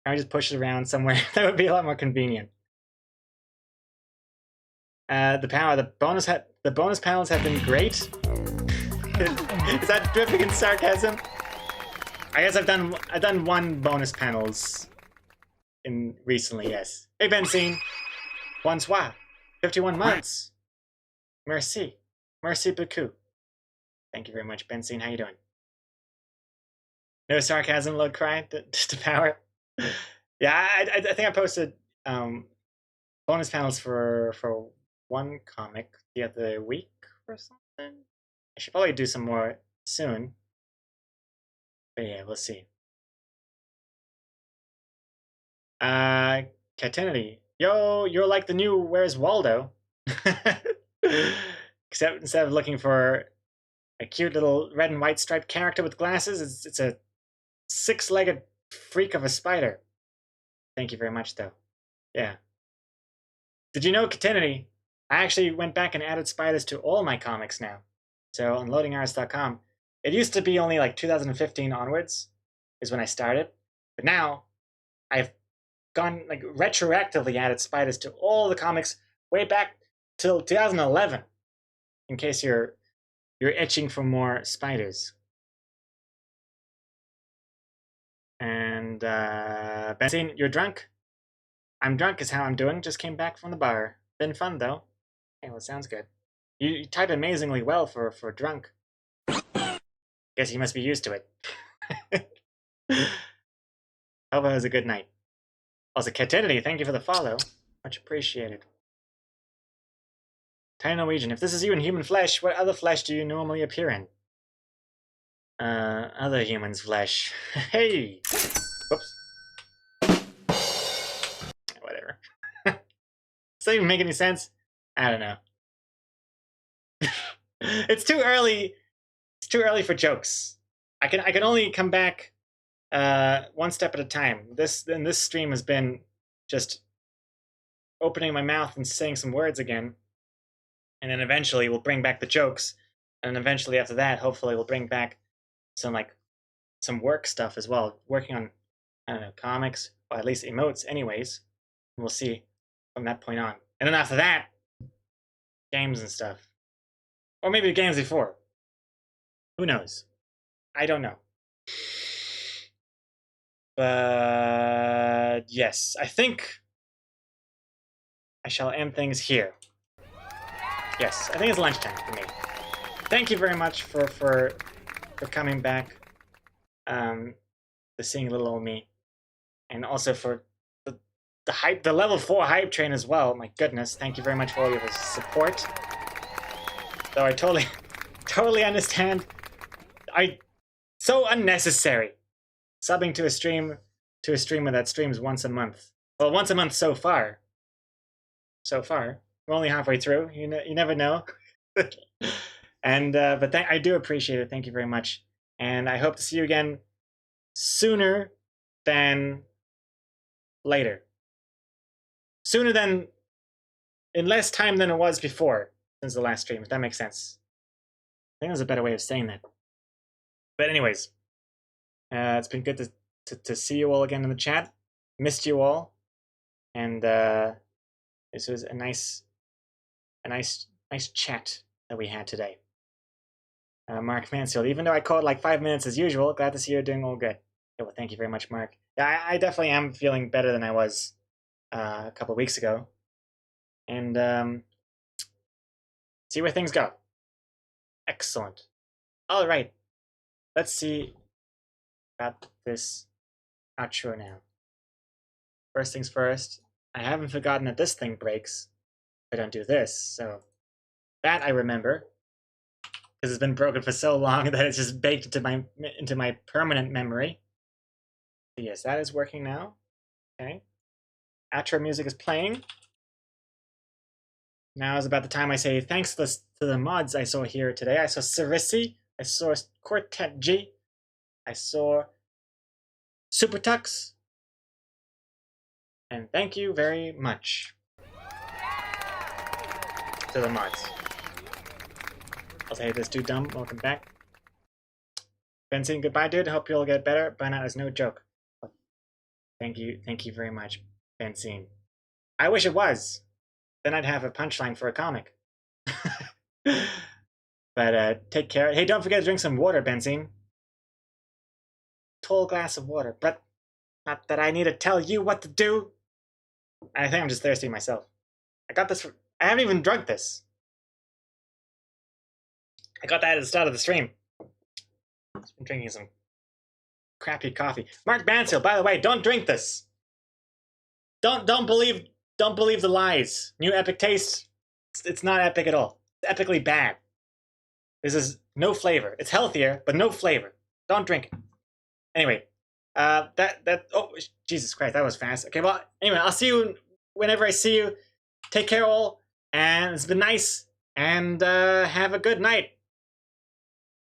I just push it around somewhere. That would be a lot more convenient. The bonus panels have been great. Is that dripping in sarcasm? I guess I've done one bonus panels in recently, yes. Hey Benzine. Bonsoir. 51 months. Merci. Merci beaucoup. Thank you very much, Benzine. How you doing? No sarcasm, load cry to power. Yeah, I think I posted bonus panels for one comic the other week or something. I should probably do some more soon. But yeah, we'll see. Catinity. Yo, you're like the new Where's Waldo? Except instead of looking for a cute little red and white striped character with glasses, it's a 6-legged freak of a spider. Thank you very much, though. Yeah. Did you know, Catinity? I actually went back and added spiders to all my comics now. So on loadingarts.com, it used to be only like 2015 onwards is when I started. But now I've gone like retroactively added spiders to all the comics way back till 2011. In case you're itching for more spiders. And Benzine, you're drunk? I'm drunk is how I'm doing. Just came back from the bar. Been fun though. Okay, well, sounds good. You type amazingly well for drunk. Guess you must be used to it. Hope it was a good night. Also, Catinity, thank you for the follow. Much appreciated. Tiny Norwegian, if this is you in human flesh, what other flesh do you normally appear in? Other humans' flesh. Hey! Whoops. Whatever. Does that even make any sense? I don't know. It's too early. It's too early for jokes. I can only come back one step at a time. This stream has been just opening my mouth and saying some words again, and then eventually we'll bring back the jokes, and eventually after that, hopefully we'll bring back some work stuff as well. Working on, I don't know, comics, or at least emotes, anyways. And we'll see from that point on. And then after that, games and stuff, or maybe games before. Who knows? I don't know. But yes, I think I shall end things here. Yes, I think it's lunchtime for me. Thank you very much for coming back, to seeing little old me, and also for the hype, the level 4 hype train as well. My goodness, thank you very much for all your support. Though I totally understand. So unnecessary. Subbing to a streamer that streams once a month. Well, once a month so far. So far, we're only halfway through. You never know. And but I do appreciate it. Thank you very much. And I hope to see you again sooner than later. Sooner than in less time than it was before since the last stream. If that makes sense. I think there's a better way of saying that. But anyways, it's been good to see you all again in the chat. Missed you all, and this was a nice chat that we had today. Mark Mansfield, even though I called like 5 minutes as usual, glad to see you're doing all good. Yeah, well, thank you very much, Mark. Yeah, I definitely am feeling better than I was a couple of weeks ago, and see where things go. Excellent. All right, let's see about this outro now. First things first, I haven't forgotten that this thing breaks if I don't do this, so that I remember. because it's been broken for so long that it's just baked into my permanent memory. Yes, that is working now. Okay. Outro music is playing. Now is about the time I say thanks to the mods I saw here today. I saw Cerisi, I saw Quartet G, I saw Super Tux, and thank you very much to the mods. I'll say this dude dumb. Welcome back. Benzine, goodbye, dude. Hope you'll get better. Burnout is no joke. Thank you very much, Benzine. I wish it was. Then I'd have a punchline for a comic. But take care. Hey, don't forget to drink some water, Benzine. Tall glass of water, but not that I need to tell you what to do. I think I'm just thirsty myself. I got this. I haven't even drunk this. I got that at the start of the stream. I've been drinking some crappy coffee. Mark Bansfield, by the way, don't drink this. Don't believe the lies. New epic taste. It's not epic at all. It's epically bad. This is no flavor. It's healthier, but no flavor. Don't drink it. Anyway, oh, Jesus Christ, that was fast. Okay, well, anyway, I'll see you whenever I see you. Take care all, and it's been nice, and have a good night.